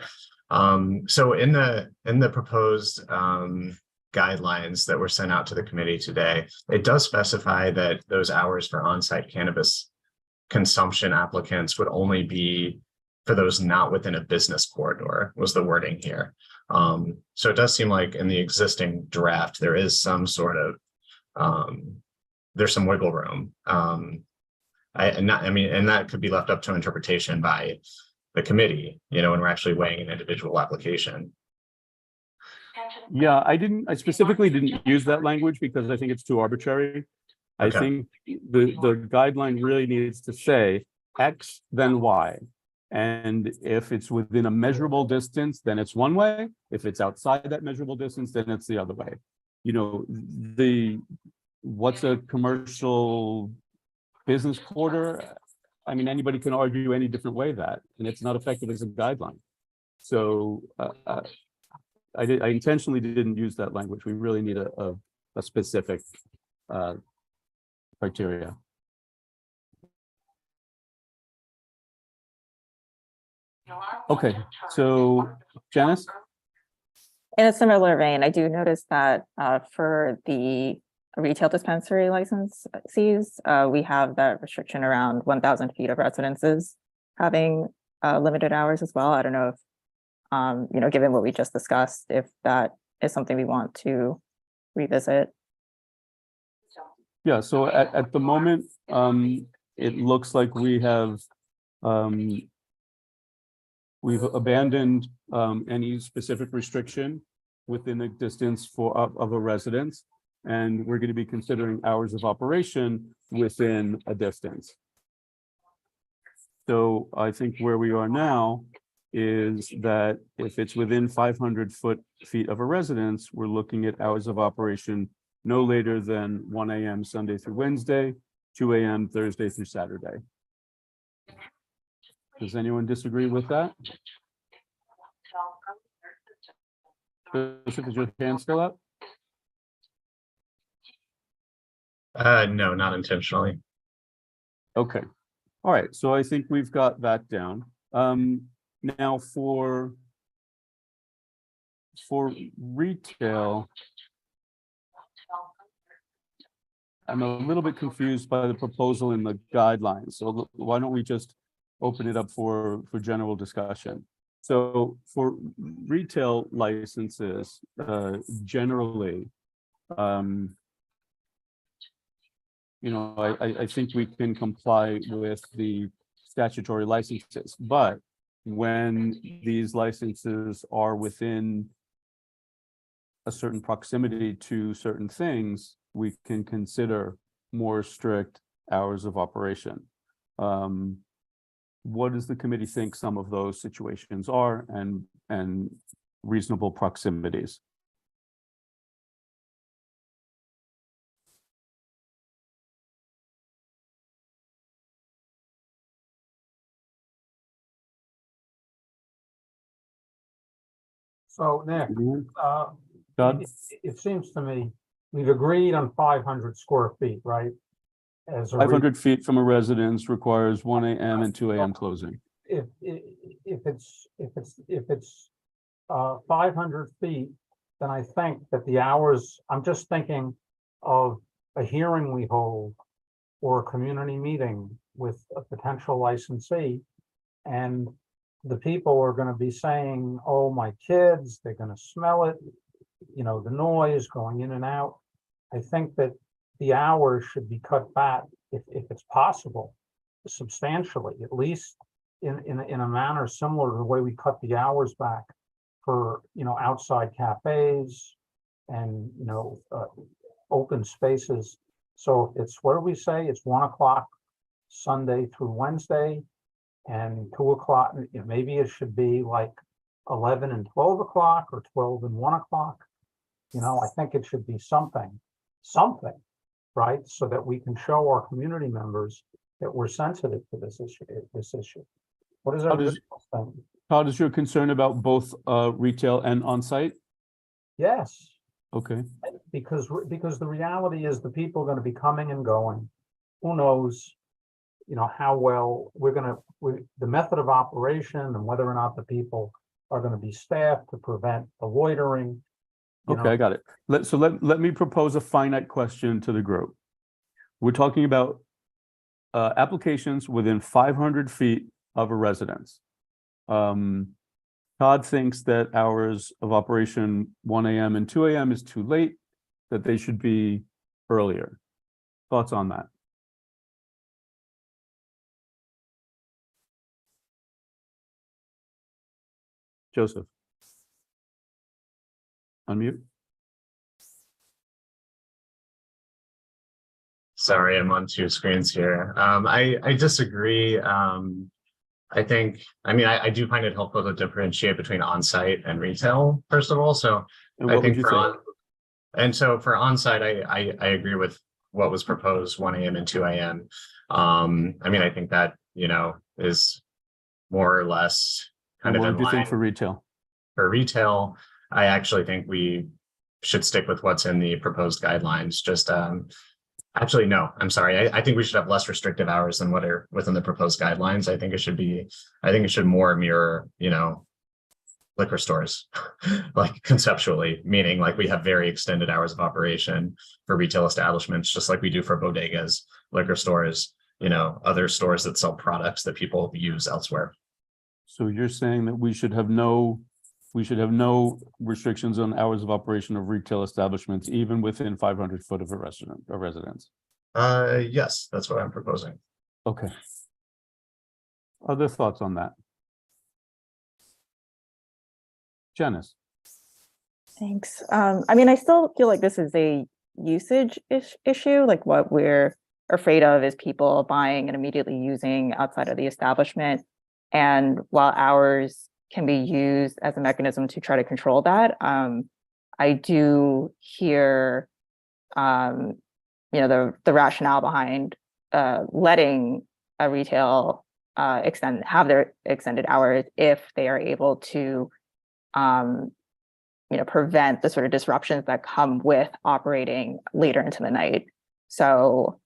So in the proposed guidelines that were sent out to the committee today, it does specify that those hours for on-site cannabis consumption applicants would only be for those not within a business corridor, was the wording here. So it does seem like in the existing draft, there is some sort of, there's some wiggle room. And that could be left up to interpretation by the committee, when we're actually weighing an individual application. Yeah, I specifically didn't use that language because I think it's too arbitrary. I think the guideline really needs to say X, then Y. And if it's within a measurable distance, then it's one way. If it's outside that measurable distance, then it's the other way. You know, what's a commercial business quarter? I mean, anybody can argue any different way that, and it's not effective as a guideline. So I intentionally didn't use that language. We really need a specific criteria. Okay, so Janice? In a similar vein, I do notice that for the retail dispensary licensees, we have that restriction around 1,000 feet of residences having limited hours as well. I don't know if, you know, given what we just discussed, if that is something we want to revisit. Yeah, so at the moment, it looks like we have we've abandoned any specific restriction within a distance of a residence, and we're going to be considering hours of operation within a distance. So I think where we are now is that if it's within 500 feet of a residence, we're looking at hours of operation no later than 1 a.m. Sunday through Wednesday, 2 a.m. Thursday through Saturday. Does anyone disagree with that? Joseph, is your hand still up? No, not intentionally. Okay. All right. So I think we've got that down. Now for retail, I'm a little bit confused by the proposal in the guidelines. So why don't we just open it up for general discussion? So for retail licenses, generally, you know, I think we can comply with the statutory licenses, but when these licenses are within a certain proximity to certain things, we can consider more strict hours of operation. What does the committee think some of those situations are and reasonable proximities? So Nick, Todd? it seems to me, we've agreed on 500 square feet, right? As a 500 feet from a residence requires 1 a.m. and 2 a.m. closing. If it's 500 feet, then I think that the hours, I'm just thinking of a hearing we hold or a community meeting with a potential licensee, and the people are going to be saying, oh, my kids, they're going to smell it, you know, the noise going in and out. I think that the hours should be cut back if it's possible, substantially, at least in a manner similar to the way we cut the hours back for, you know, outside cafes and, you know, open spaces. So it's, what do we say? It's 1 o'clock Sunday through Wednesday and 2 o'clock. You know, maybe it should be like 11 and 12 o'clock or 12 and 1 o'clock. You know, I think it should be something, right? So that we can show our community members that we're sensitive to this issue. What is that? Todd, is your concern about both retail and on-site? Yes. Okay. Because the reality is the people are going to be coming and going. Who knows, you know, how well the method of operation and whether or not the people are going to be staffed to prevent the loitering. Okay, I got it. Let me propose a finite question to the group. We're talking about applications within 500 feet of a residence. Todd thinks that hours of operation 1 a.m. and 2 a.m. is too late, that they should be earlier. Thoughts on that? Joseph. Unmute. Sorry, I'm on two screens here. I disagree. I think, I mean, I do find it helpful to differentiate between on-site and retail, first of all, so And I what would think you for say? and so for on-site, I agree with what was proposed, 1 AM and 2 AM. I mean, I think that, you know, is more or less And kind of what in would you think line. for retail? For retail, I actually think we should stick with what's in the proposed guidelines, just, actually, no, I'm sorry. I think we should have less restrictive hours than what are within the proposed guidelines. I think it should more mirror, you know, liquor stores, like conceptually, meaning like we have very extended hours of operation for retail establishments, just like we do for bodegas, liquor stores, you know, other stores that sell products that people use elsewhere. So you're saying that we should have no restrictions on hours of operation of retail establishments, even within 500 foot of a residence? Yes, that's what I'm proposing. Okay. Other thoughts on that? Janice? Thanks. I mean, I still feel like this is a usage issue. Like what we're afraid of is people buying and immediately using outside of the establishment. And while hours can be used as a mechanism to try to control that, I do hear, you know, the rationale behind letting a retail have their extended hours if they are able to you know, prevent the sort of disruptions that come with operating later into the night. So,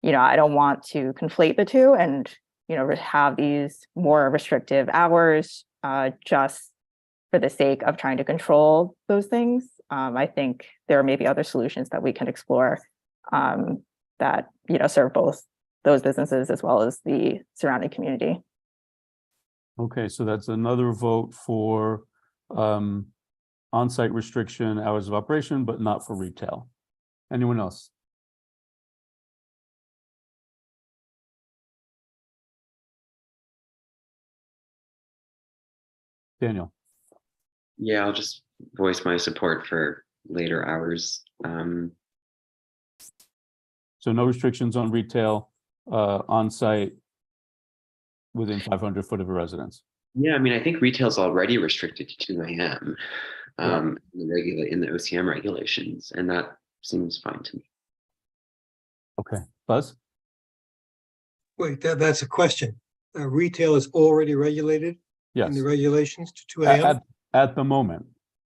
you know, I don't want to conflate the two and, you know, have these more restrictive hours just for the sake of trying to control those things. I think there may be other solutions that we can explore that, you know, serve both those businesses as well as the surrounding community. Okay, so that's another vote for on-site restriction, hours of operation, but not for retail. Anyone else? Daniel? Yeah, I'll just voice my support for later hours. So no restrictions on retail, on-site within 500 foot of a residence. Yeah, I mean, I think retail's already restricted to 2 AM in the OCM regulations, and that seems fine to me. Okay, Buzz? Wait, that's a question. Retail is already regulated in Yes, the regulations to 2 AM? at the moment.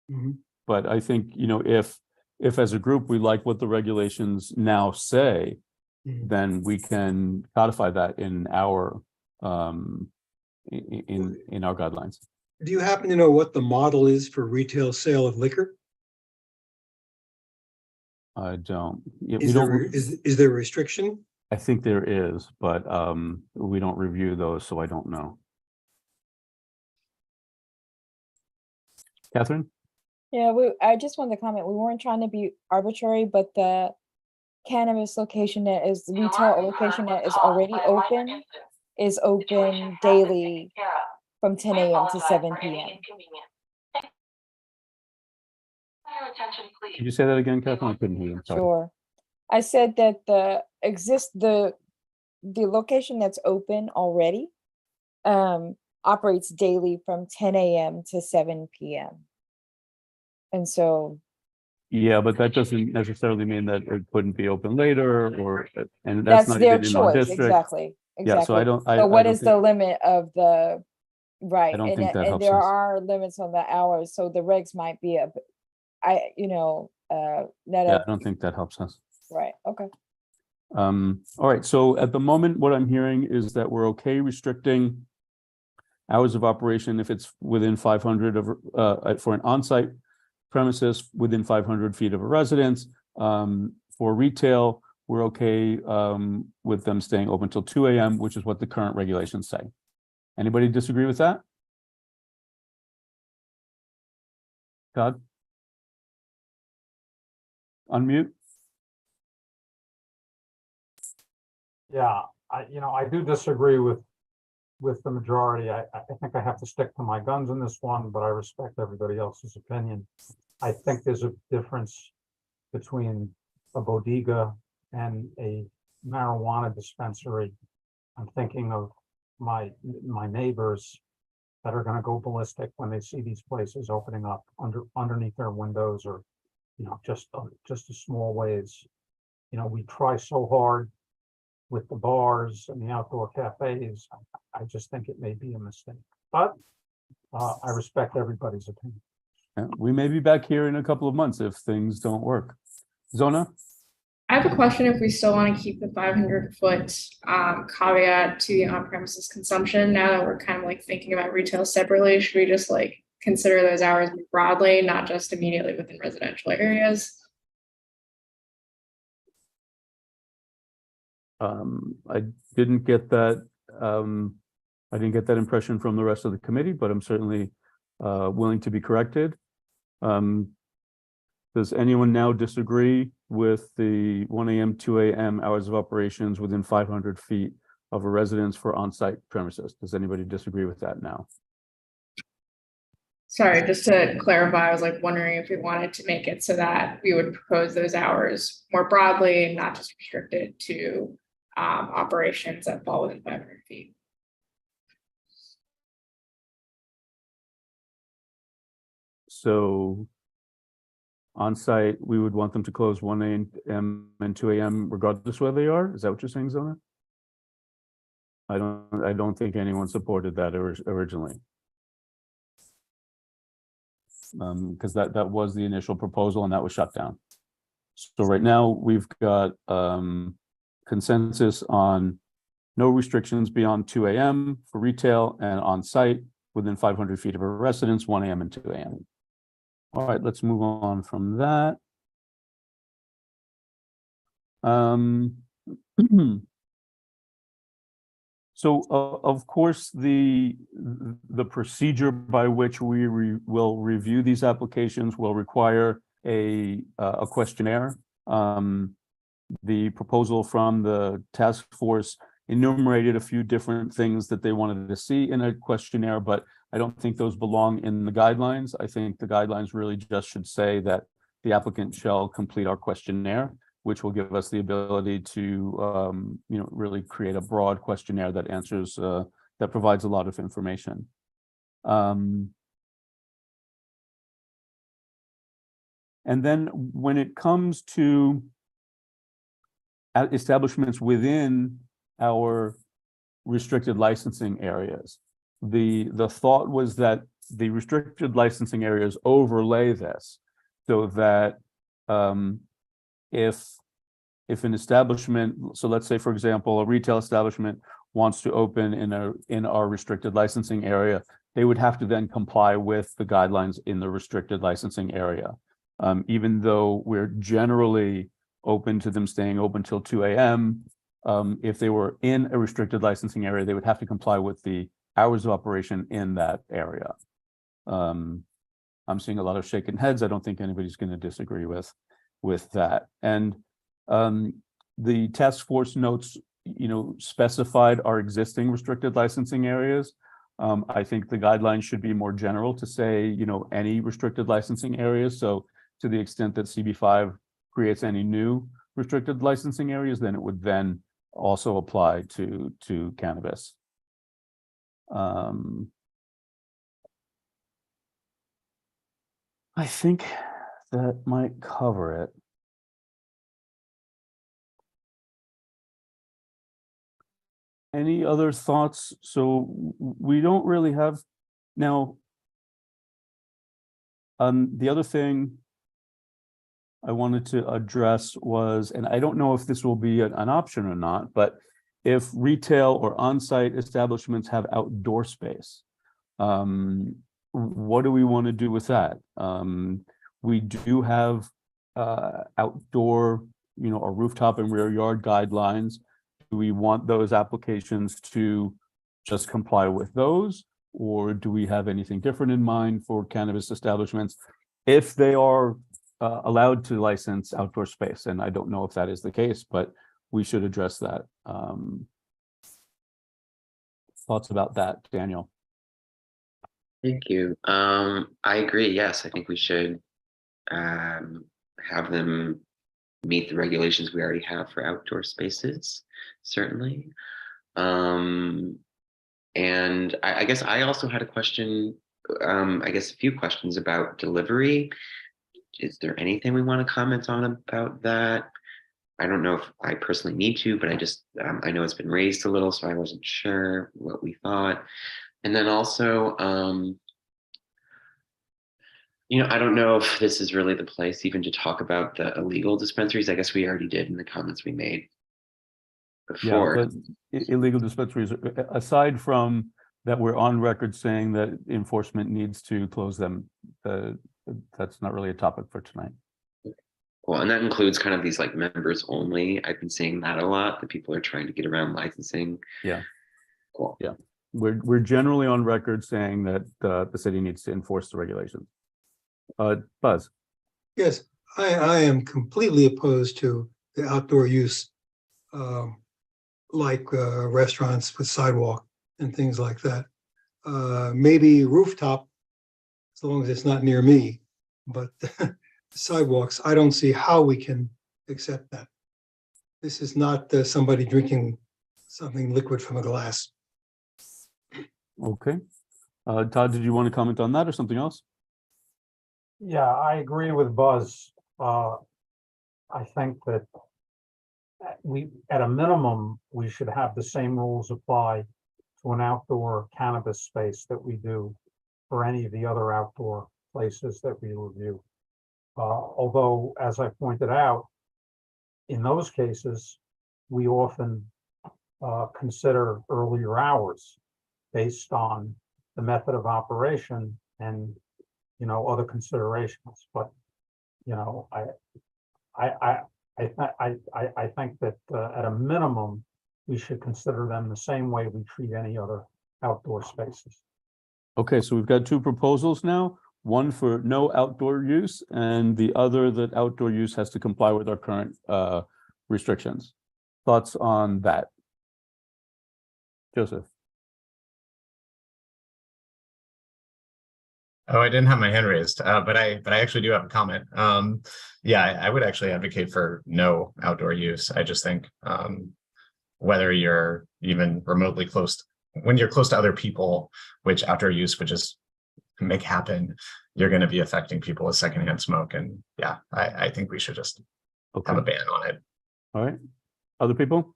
Mhm. But I think, you know, if as a group, we like what the regulations now say, Mhm. then we can codify that in our in our guidelines. Do you happen to know what the model is for retail sale of liquor? I don't. Yeah, we Is don't. there, is there a restriction? I think there is, but we don't review those, so I don't know. Catherine? Yeah, I just wanted to comment, we weren't trying to be arbitrary, but the cannabis location that is retail location that is already open is open daily from 10 AM to 7 PM. Could you say that again, Catherine? I couldn't hear you. I'm sorry. Sure. I said that the location that's open already operates daily from 10 AM to 7 PM. And so Yeah, but that doesn't necessarily mean that it couldn't be open later or, and that's that's not their even in our choice, district. exactly, Yeah, so I exactly. don't, So what don't is the think, limit of the, right, I don't and think that and helps there us. are limits on the hours, so the regs might be net Yeah, of, I don't think that helps us. right, okay. All right, so at the moment, what I'm hearing is that we're okay restricting hours of operation if it's within 500 of, for an on-site premises within 500 feet of a residence. For retail, we're okay with them staying open till 2 AM, which is what the current regulations say. Anybody disagree with that? Todd? Unmute? Yeah, I do disagree with the majority. I think I have to stick to my guns in this one, but I respect everybody else's opinion. I think there's a difference between a bodega and a marijuana dispensary. I'm thinking of my neighbors that are gonna go ballistic when they see these places opening up underneath their windows, or, you know, just a small ways. You know, we try so hard with the bars and the outdoor cafes. I just think it may be a mistake, but I respect everybody's opinion. Yeah, we may be back here in a couple of months if things don't work. Zona? I have a question if we still want to keep the 500-foot caveat to the on-premises consumption. Now that we're kind of like thinking about retail separately, should we just like consider those hours more broadly, not just immediately within residential areas? I didn't get that. I didn't get that impression from the rest of the committee, but I'm certainly willing to be corrected. Does anyone now disagree with the 1 a.m., 2 a.m. hours of operations within 500 feet of a residence for on-site premises? Does anybody disagree with that now? Sorry, just to clarify, I was like wondering if we wanted to make it so that we would propose those hours more broadly and not just restricted to operations that fall within 500 feet. So on-site, we would want them to close 1 a.m. and 2 a.m. regardless where they are? Is that what you're saying, Zona? I don't think anyone supported that originally. Because that was the initial proposal and that was shut down. So right now we've got consensus on no restrictions beyond 2 a.m. for retail and on-site within 500 feet of a residence, 1 a.m. and 2 a.m. All right, let's move on from that. So, of course, the procedure by which we will review these applications will require a questionnaire. The proposal from the task force enumerated a few different things that they wanted to see in a questionnaire, but I don't think those belong in the guidelines. I think the guidelines really just should say that the applicant shall complete our questionnaire, which will give us the ability to, really create a broad questionnaire that answers, that provides a lot of information. And then when it comes to establishments within our restricted licensing areas, the thought was that the restricted licensing areas overlay this so that if an establishment, so let's say, for example, a retail establishment wants to open in our restricted licensing area, they would have to then comply with the guidelines in the restricted licensing area. Even though we're generally open to them staying open till 2 a.m., if they were in a restricted licensing area, they would have to comply with the hours of operation in that area. I'm seeing a lot of shaking heads. I don't think anybody's going to disagree with that. And the task force notes, specified our existing restricted licensing areas. I think the guidelines should be more general to say, any restricted licensing areas. So to the extent that CB5 creates any new restricted licensing areas, then it would then also apply to cannabis. I think that might cover it. Any other thoughts? So we don't really have now. The other thing I wanted to address was, and I don't know if this will be an option or not, but if retail or on-site establishments have outdoor space, what do we want to do with that? We do have outdoor, or rooftop and rear yard guidelines. Do we want those applications to just comply with those? Or do we have anything different in mind for cannabis establishments if they are allowed to license outdoor space? And I don't know if that is the case, but we should address that. Thoughts about that, Daniel? Thank you. I agree. Yes, I think we should have them meet the regulations we already have for outdoor spaces, certainly. And I guess I also had a question, I guess a few questions about delivery. Is there anything we want to comment on about that? I don't know if I personally need to, but I just, I know it's been raised a little, so I wasn't sure what we thought. And then also, I don't know if this is really the place even to talk about the illegal dispensaries. I guess we already did in the comments we made before. Yeah, but illegal dispensaries, aside from that, we're on record saying that enforcement needs to close them. That's not really a topic for tonight. Well, and that includes kind of these like members only. I've been seeing that a lot, that people are trying to get around licensing. Yeah. Cool. Yeah, we're generally on record saying that the city needs to enforce the regulations. Buzz. Yes, I am completely opposed to the outdoor use, like restaurants with sidewalk and things like that. Maybe rooftop, as long as it's not near me, but sidewalks, I don't see how we can accept that. This is not somebody drinking something liquid from a glass. Okay. Todd, did you want to comment on that or something else? Yeah, I agree with Buzz. I think that at a minimum, we should have the same rules apply to an outdoor cannabis space that we do for any of the other outdoor places that we review. Although, as I pointed out, in those cases, we often consider earlier hours based on the method of operation and other considerations. But I think that at a minimum, we should consider them the same way we treat any other outdoor spaces. Okay, so we've got two proposals now, one for no outdoor use and the other that outdoor use has to comply with our current restrictions. Thoughts on that? Joseph? Oh, I didn't have my hand raised, but I actually do have a comment. Yeah, I would actually advocate for no outdoor use. I just think whether you're even remotely close, when you're close to other people, which outdoor use would just make happen, you're going to be affecting people with secondhand smoke. And yeah, I think we should just have a ban on it. All right. Other people?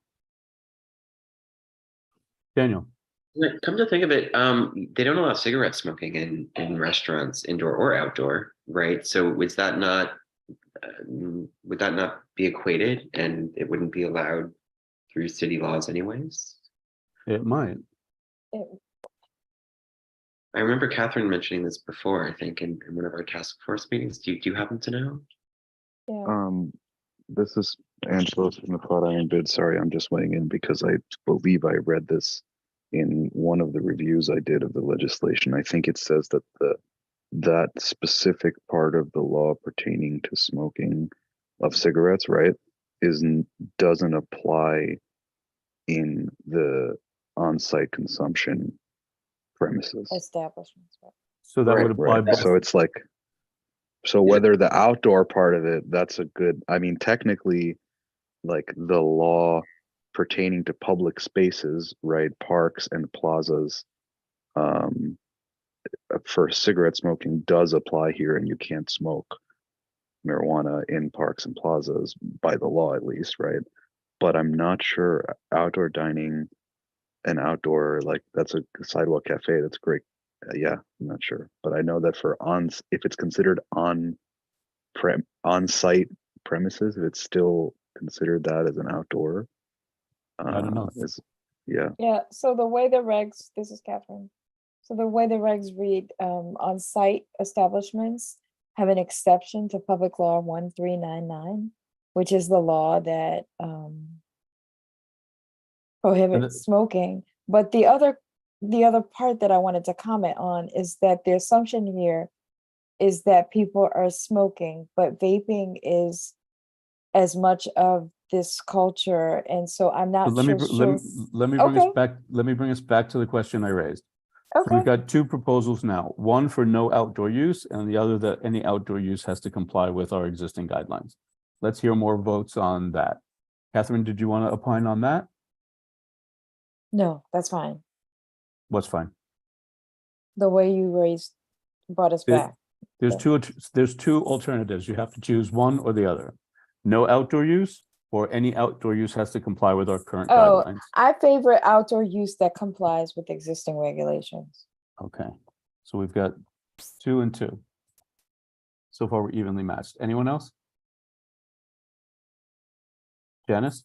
Daniel? Come to think of it, they don't allow cigarette smoking in restaurants, indoor or outdoor, right? So would that not be equated, and it wouldn't be allowed through city laws anyways? It might. I remember Catherine mentioning this before, I think, in one of our task force meetings. Do you happen to know? Yeah. This is Angelo from the Florida Iron Bid. Sorry, I'm just weighing in because I believe I read this in one of the reviews I did of the legislation. I think it says that that specific part of the law pertaining to smoking of cigarettes, right, doesn't apply in the on-site consumption premises. Establishments, right? So that would apply. Right. So it's like, so whether the outdoor part of it, that's a good, I mean, technically, like the law pertaining to public spaces, right, parks and plazas, for cigarette smoking does apply here, and you can't smoke marijuana in parks and plazas by the law, at least, right? But I'm not sure outdoor dining and outdoor, like that's a sidewalk cafe, that's great. Yeah, I'm not sure, but I know that for if it's considered on-site premises, if it's still considered that as an outdoor. I don't know. Yeah. Yeah, so the way the regs, this is Catherine. So the way the regs read, on-site establishments have an exception to Public Law 1399, which is the law that prohibits smoking. But the other part that I wanted to comment on is that the assumption here is that people are smoking, but vaping is as much of this culture, and so I'm not Let me bring us back. Let me bring us back to the question I raised. So we've got two proposals now, one for no outdoor use and the other that any outdoor use has to comply with our existing guidelines. Let's hear more votes on that. Catherine, did you want to opine on that? No, that's fine. What's fine? The way you brought us There- back. There's two alternatives. You have to choose one or the other. No outdoor use, or any outdoor use has to comply with our current Oh, guidelines. I favor outdoor use that complies with existing regulations. Okay, so we've got 2 and 2. So far, we're evenly matched. Anyone else? Janice?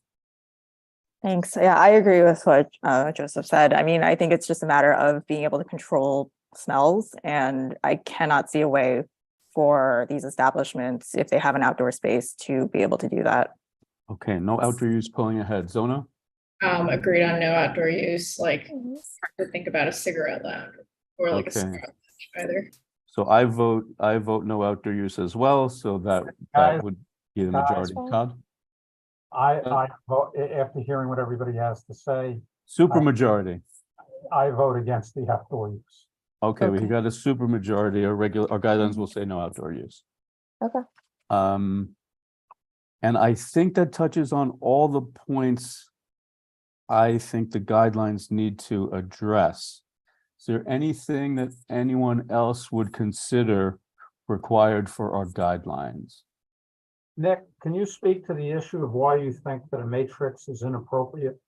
Thanks. Yeah, I agree with what Joseph said. I mean, I think it's just a matter of being able to control smells, and I cannot see a way for these establishments, if they have an outdoor space, to be able to do that. Okay, no outdoor use pulling ahead. Zona? Agreed on no outdoor use, like hard to think about a cigarette lounge or like a Okay. cigarette lounge either. So I vote no outdoor use as well, so that Guys, would be the guys. majority. Todd? I vote, after hearing what everybody has to say, Super majority. I vote against the outdoor use. Okay, we Okay. got a super majority. Our guidelines will say no outdoor use. Okay. And I think that touches on all the points I think the guidelines need to address. Is there anything that anyone else would consider required for our guidelines? Nick, can you speak to the issue of why you think that a matrix is inappropriate?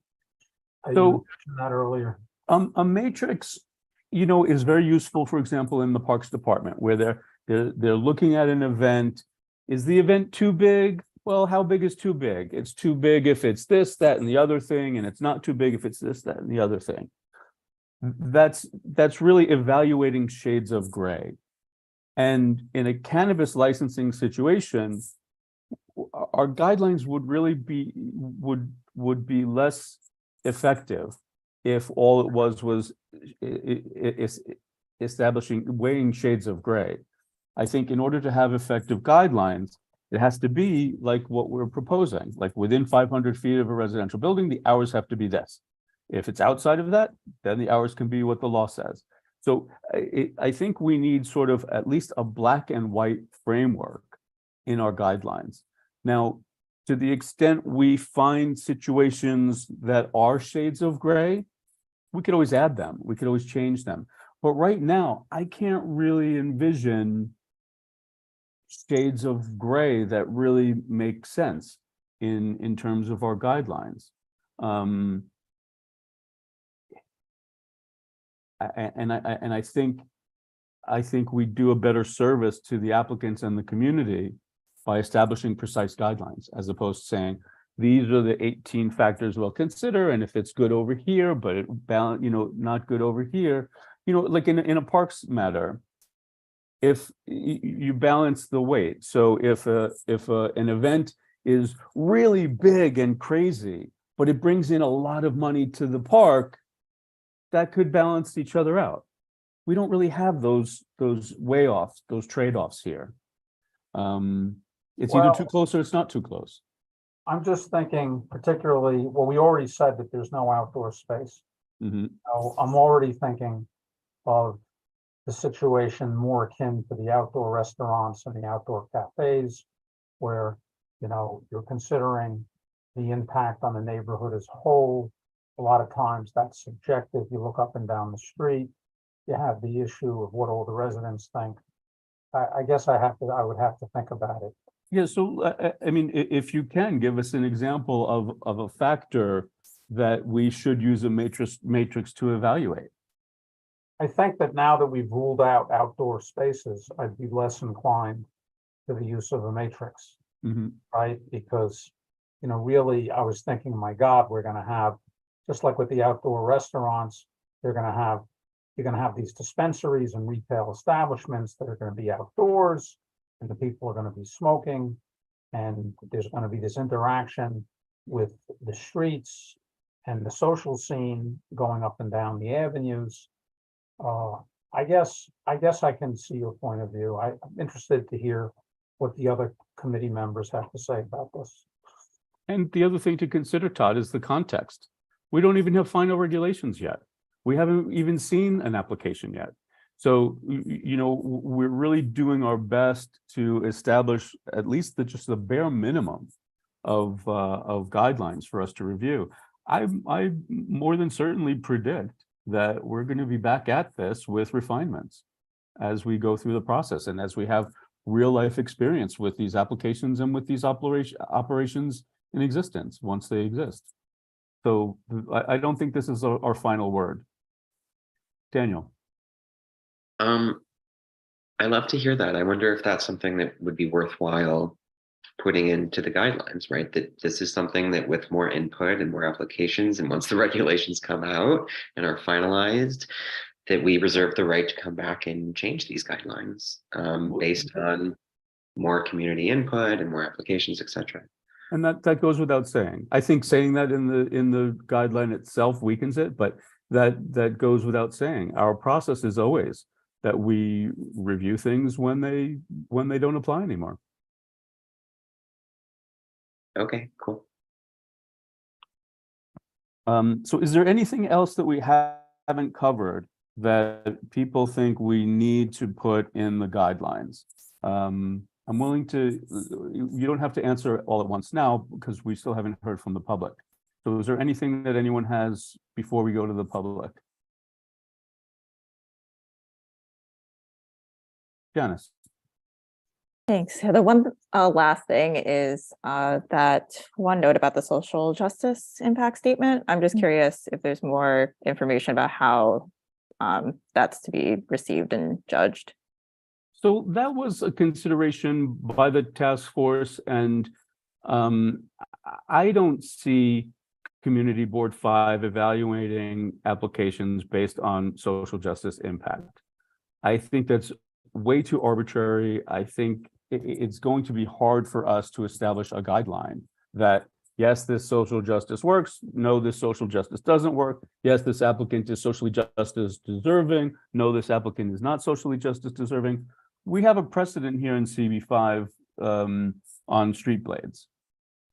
You So- mentioned that earlier. A matrix, is very useful, for example, in the Parks Department, where they're looking at an event. Is the event too big? Well, how big is too big? It's too big if it's this, that, and the other thing, and it's not too big if it's this, that, and the other thing. That's really evaluating shades of gray. And in a cannabis licensing situation, our guidelines would really would be less effective if all it was establishing, weighing shades of gray. I think in order to have effective guidelines, it has to be like what we're proposing, like within 500 feet of a residential building, the hours have to be this. If it's outside of that, then the hours can be what the law says. So I think we need sort of at least a black and white framework in our guidelines. Now, to the extent we find situations that are shades of gray, we could always add them. We could always change them. But right now, I can't really envision shades of gray that really make sense in terms of our guidelines. And I think we do a better service to the applicants and the community by establishing precise guidelines, as opposed to saying, these are the 18 factors we'll consider, and if it's good over here, but it not good over here, like in a parks matter, if you balance the weight. So if an event is really big and crazy, but it brings in a lot of money to the park, that could balance each other out. We don't really have those way-offs, those trade-offs here. It's either too close or it's not too close. I'm just thinking particularly, well, we already said that there's no outdoor space. Mhm. So I'm already thinking of the situation more akin to the outdoor restaurants and the outdoor cafes, where, you're considering the impact on the neighborhood as a whole. A lot of times that's subjective. You look up and down the street, you have the issue of what all the residents think. I guess I would have to think about it. Yeah, so if you can give us an example of a factor that we should use a matrix to evaluate. I think that now that we've ruled out outdoor spaces, I'd be less inclined to the use of a matrix, Mhm. right? Because, really, I was thinking, my God, we're gonna have, just like with the outdoor restaurants, you're gonna have these dispensaries and retail establishments that are gonna be outdoors, and the people are gonna be smoking, and there's gonna be this interaction with the streets and the social scene going up and down the avenues. I guess I can see your point of view. I'm interested to hear what the other committee members have to say about this. And the other thing to consider, Todd, is the context. We don't even have final regulations yet. We haven't even seen an application yet. So, we're really doing our best to establish at least just the bare minimum of guidelines for us to review. I more than certainly predict that we're going to be back at this with refinements as we go through the process and as we have real life experience with these applications and with these operations in existence once they exist. So I don't think this is our final word. Daniel. I love to hear that. I wonder if that's something that would be worthwhile putting into the guidelines, right? That this is something that with more input and more applications, and once the regulations come out and are finalized, that we reserve the right to come back and change these guidelines based on more community input and more applications, etc. And that goes without saying. I think saying that in the guideline itself weakens it, but that goes without saying. Our process is always that we review things when they don't apply anymore. Okay, cool. So is there anything else that we haven't covered that people think we need to put in the guidelines? I'm willing to, you don't have to answer all at once now because we still haven't heard from the public. So is there anything that anyone has before we go to the public? Janice. Thanks. The one last thing is that one note about the social justice impact statement. I'm just curious if there's more information about how that's to be received and judged. So that was a consideration by the task force, and I don't see Community Board 5 evaluating applications based on social justice impact. I think that's way too arbitrary. I think it's going to be hard for us to establish a guideline that, yes, this social justice works. No, this social justice doesn't work. Yes, this applicant is socially justice deserving. No, this applicant is not socially justice deserving. We have a precedent here in CB5 on street blades.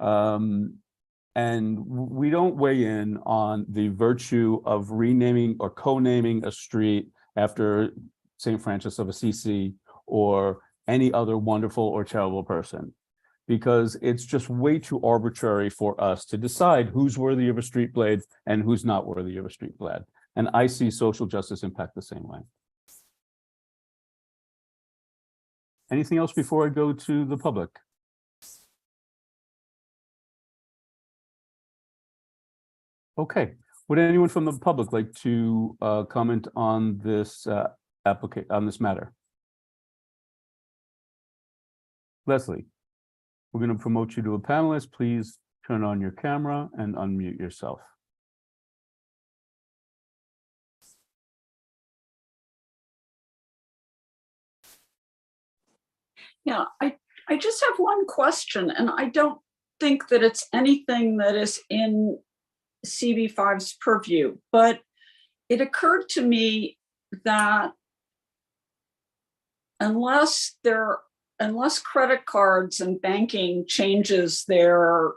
And we don't weigh in on the virtue of renaming or co-naming a street after St. Francis of Assisi or any other wonderful or terrible person, because it's just way too arbitrary for us to decide who's worthy of a street blade and who's not worthy of a street blade. And I see social justice impact the same way. Anything else before I go to the public? Okay, would anyone from the public like to comment on this on this matter? Leslie, we're going to promote you to a panelist. Please turn on your camera and unmute yourself. Yeah, I just have one question, and I don't think that it's anything that is in CB5's purview, but it occurred to me that unless credit cards and banking changes their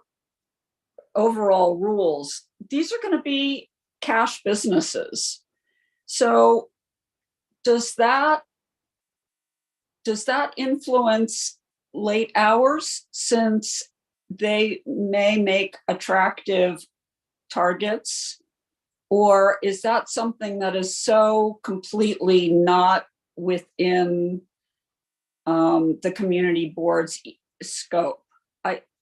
overall rules, these are going to be cash businesses. So does that influence late hours, since they may make attractive targets? Or is that something that is so completely not within the community board's scope?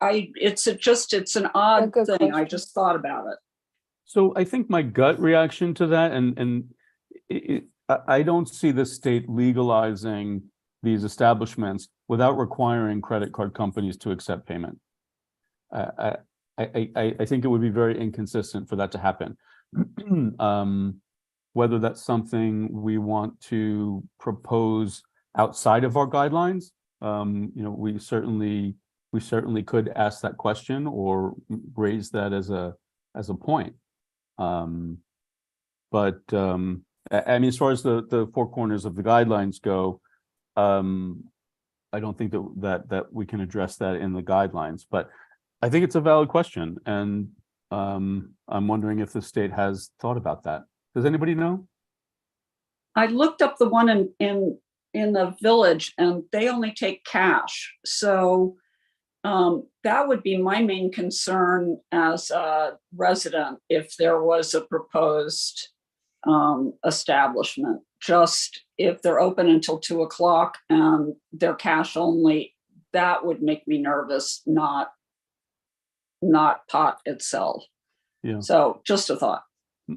It's an odd thing. question. I just thought about it. So I think my gut reaction to that, I don't see the state legalizing these establishments without requiring credit card companies to accept payment. I think it would be very inconsistent for that to happen. Whether that's something we want to propose outside of our guidelines, we certainly could ask that question or raise that as a point. I mean, as far as the four corners of the guidelines go, I don't think that we can address that in the guidelines, but I think it's a valid question, and I'm wondering if the state has thought about that. Does anybody know? I looked up the one in the village, and they only take cash. So that would be my main concern as a resident if there was a proposed establishment. Just if they're open until 2 o'clock and they're cash only, that would make me nervous, not pot itself. Yeah. So just a thought.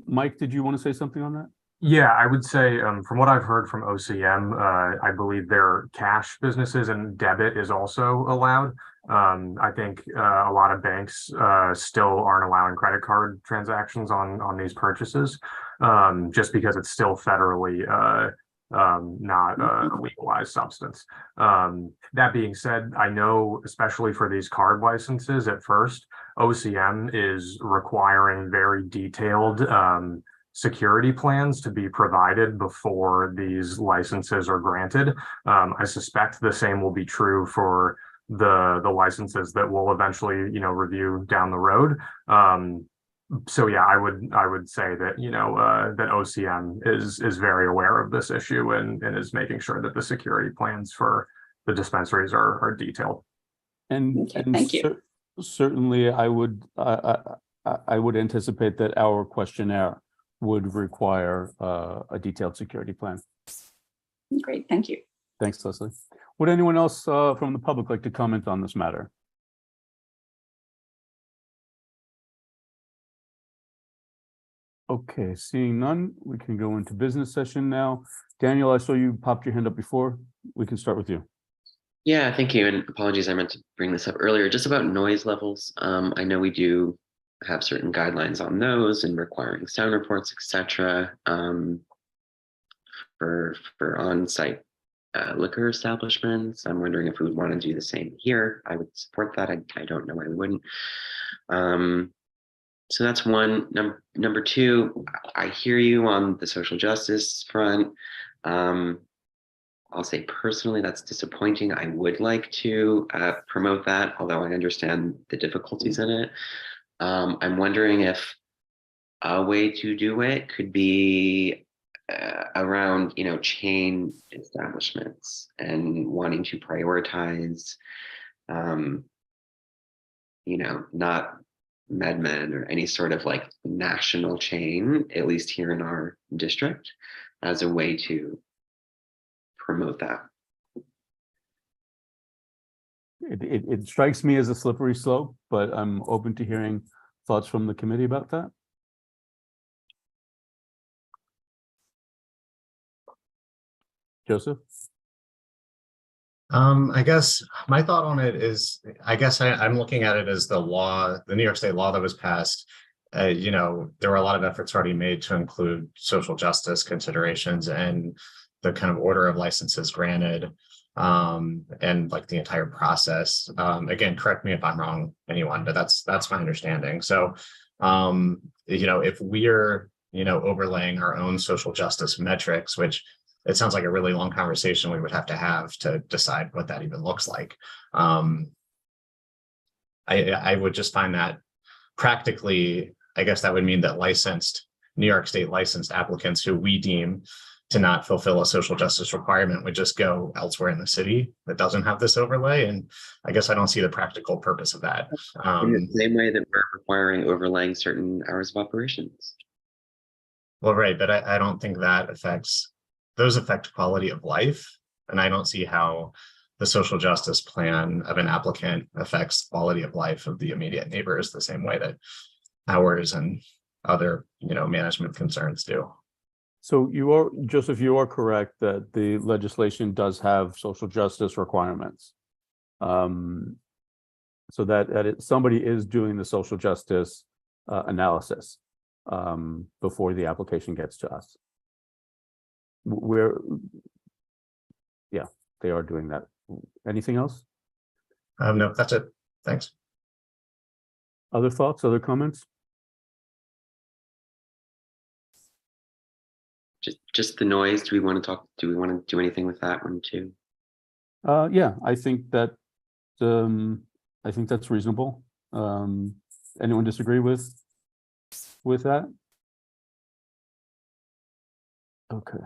Mike, did you want to say something on that? Yeah, I would say, from what I've heard from OCM, I believe their cash businesses and debit is also allowed. I think a lot of banks still aren't allowing credit card transactions on these purchases, just because it's still federally not a legalized substance. That being said, I know especially for these card licenses at first, OCM is requiring very detailed security plans to be provided before these licenses are granted. I suspect the same will be true for the licenses that we'll eventually, review down the road. So yeah, I would say that, that OCM is very aware of this issue and is making sure that the security plans for the dispensaries are detailed. And, Okay, thank you. Certainly I would anticipate that our questionnaire would require a detailed security plan. Great, thank you. Thanks, Leslie. Would anyone else from the public like to comment on this matter? Okay, seeing none, we can go into business session now. Daniel, I saw you popped your hand up before. We can start with you. Yeah, thank you. And apologies, I meant to bring this up earlier, just about noise levels. I know we do have certain guidelines on those and requiring sound reports, etc. For on-site liquor establishments. I'm wondering if we would want to do the same here. I would support that. I don't know why we wouldn't. So that's one. Number two, I hear you on the social justice front. I'll say personally, that's disappointing. I would like to promote that, although I understand the difficulties in it. I'm wondering if a way to do it could be around, chain establishments and wanting to prioritize, not MedMen or any sort of like national chain, at least here in our district, as a way to promote that. It strikes me as a slippery slope, but I'm open to hearing thoughts from the committee about that. Joseph? I guess my thought on it is, I'm looking at it as the law, the New York State law that was passed. There were a lot of efforts already made to include social justice considerations and the kind of order of licenses granted, and like the entire process. Again, correct me if I'm wrong, anyone, but that's my understanding. So, if we're, overlaying our own social justice metrics, which it sounds like a really long conversation we would have to decide what that even looks like. I would just find that practically, I guess that would mean that New York State licensed applicants who we deem to not fulfill a social justice requirement would just go elsewhere in the city that doesn't have this overlay. And I guess I don't see the practical purpose of that. In the same way that we're requiring overlaying certain hours of operations. Well, right, but I don't think that those affect quality of life. And I don't see how the social justice plan of an applicant affects quality of life of the immediate neighbors the same way that ours and other, management concerns do. So Joseph, you are correct that the legislation does have social justice requirements. So that somebody is doing the social justice analysis before the application gets to us. They are doing that. Anything else? No, that's it. Thanks. Other thoughts, other comments? Just the noise. Do we want to do anything with that one too? Yeah, I think that's reasonable. Anyone disagree with that? Okay.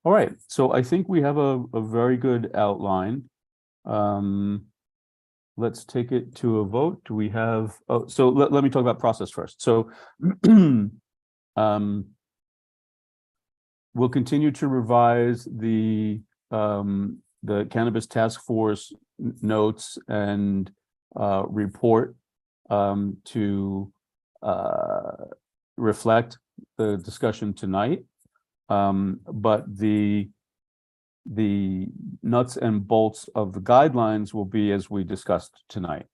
All right, so I think we have a very good outline. Let's take it to a vote. Do we have, so let me talk about process first. So We'll continue to revise the Cannabis Task Force notes and report to reflect the discussion tonight. But the nuts and bolts of the guidelines will be as we discussed tonight.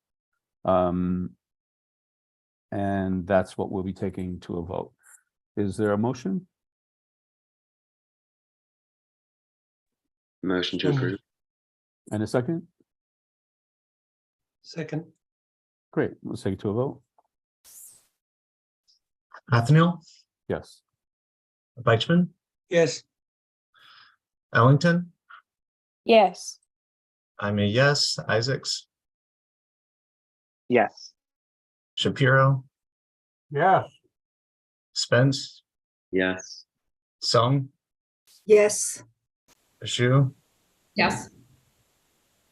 And that's what we'll be taking to a vote. Is there a motion? Motion to approve. And a second? Second, Great, let's take it to a vote. Nathaniel, Yes. Weichman, yes, Ellington, Yes. I'm a yes, Isaacs, Yes. Shapiro, Yes, Spence, Yes. Sung, Yes, Shu, Yes.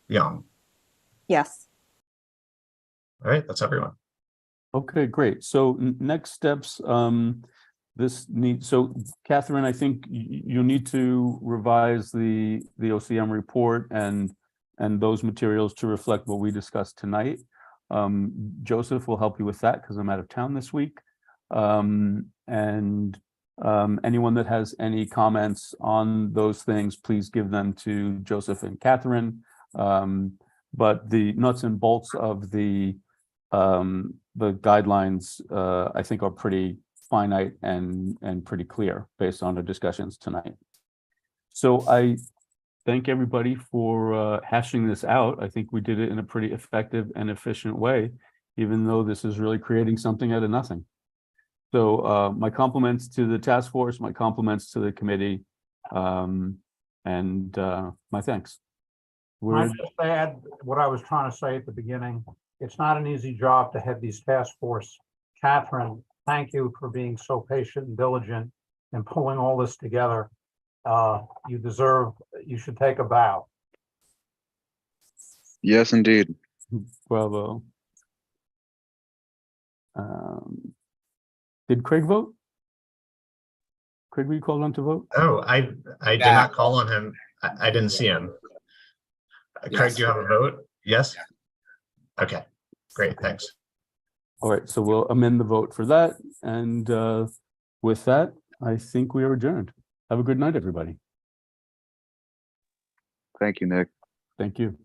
Young. Yes. All right, that's everyone. Okay, great. So next steps, so Catherine, I think you need to revise the OCM report and those materials to reflect what we discussed tonight. Joseph will help you with that because I'm out of town this week. Anyone that has any comments on those things, please give them to Joseph and Catherine. But the nuts and bolts of the guidelines, I think, are pretty finite and pretty clear based on the discussions tonight. So I thank everybody for hashing this out. I think we did it in a pretty effective and efficient way, even though this is really creating something out of nothing. So my compliments to the task force, my compliments to the committee, and my thanks. can I just add what I was trying to say at the beginning? It's not an easy job to head these task force. Catherine, thank you for being so patient and diligent and pulling all this together. You should take a bow. Yes, indeed. Bravo. Did Craig vote? Craig, were you called on to vote? Oh, I did not call on him. I didn't see him. Craig, do you have a vote? Yes? Okay, great, thanks. All right, so we'll amend the vote for that. And with that, I think we are adjourned. Have a good night, everybody. Thank you, Nick. Thank you.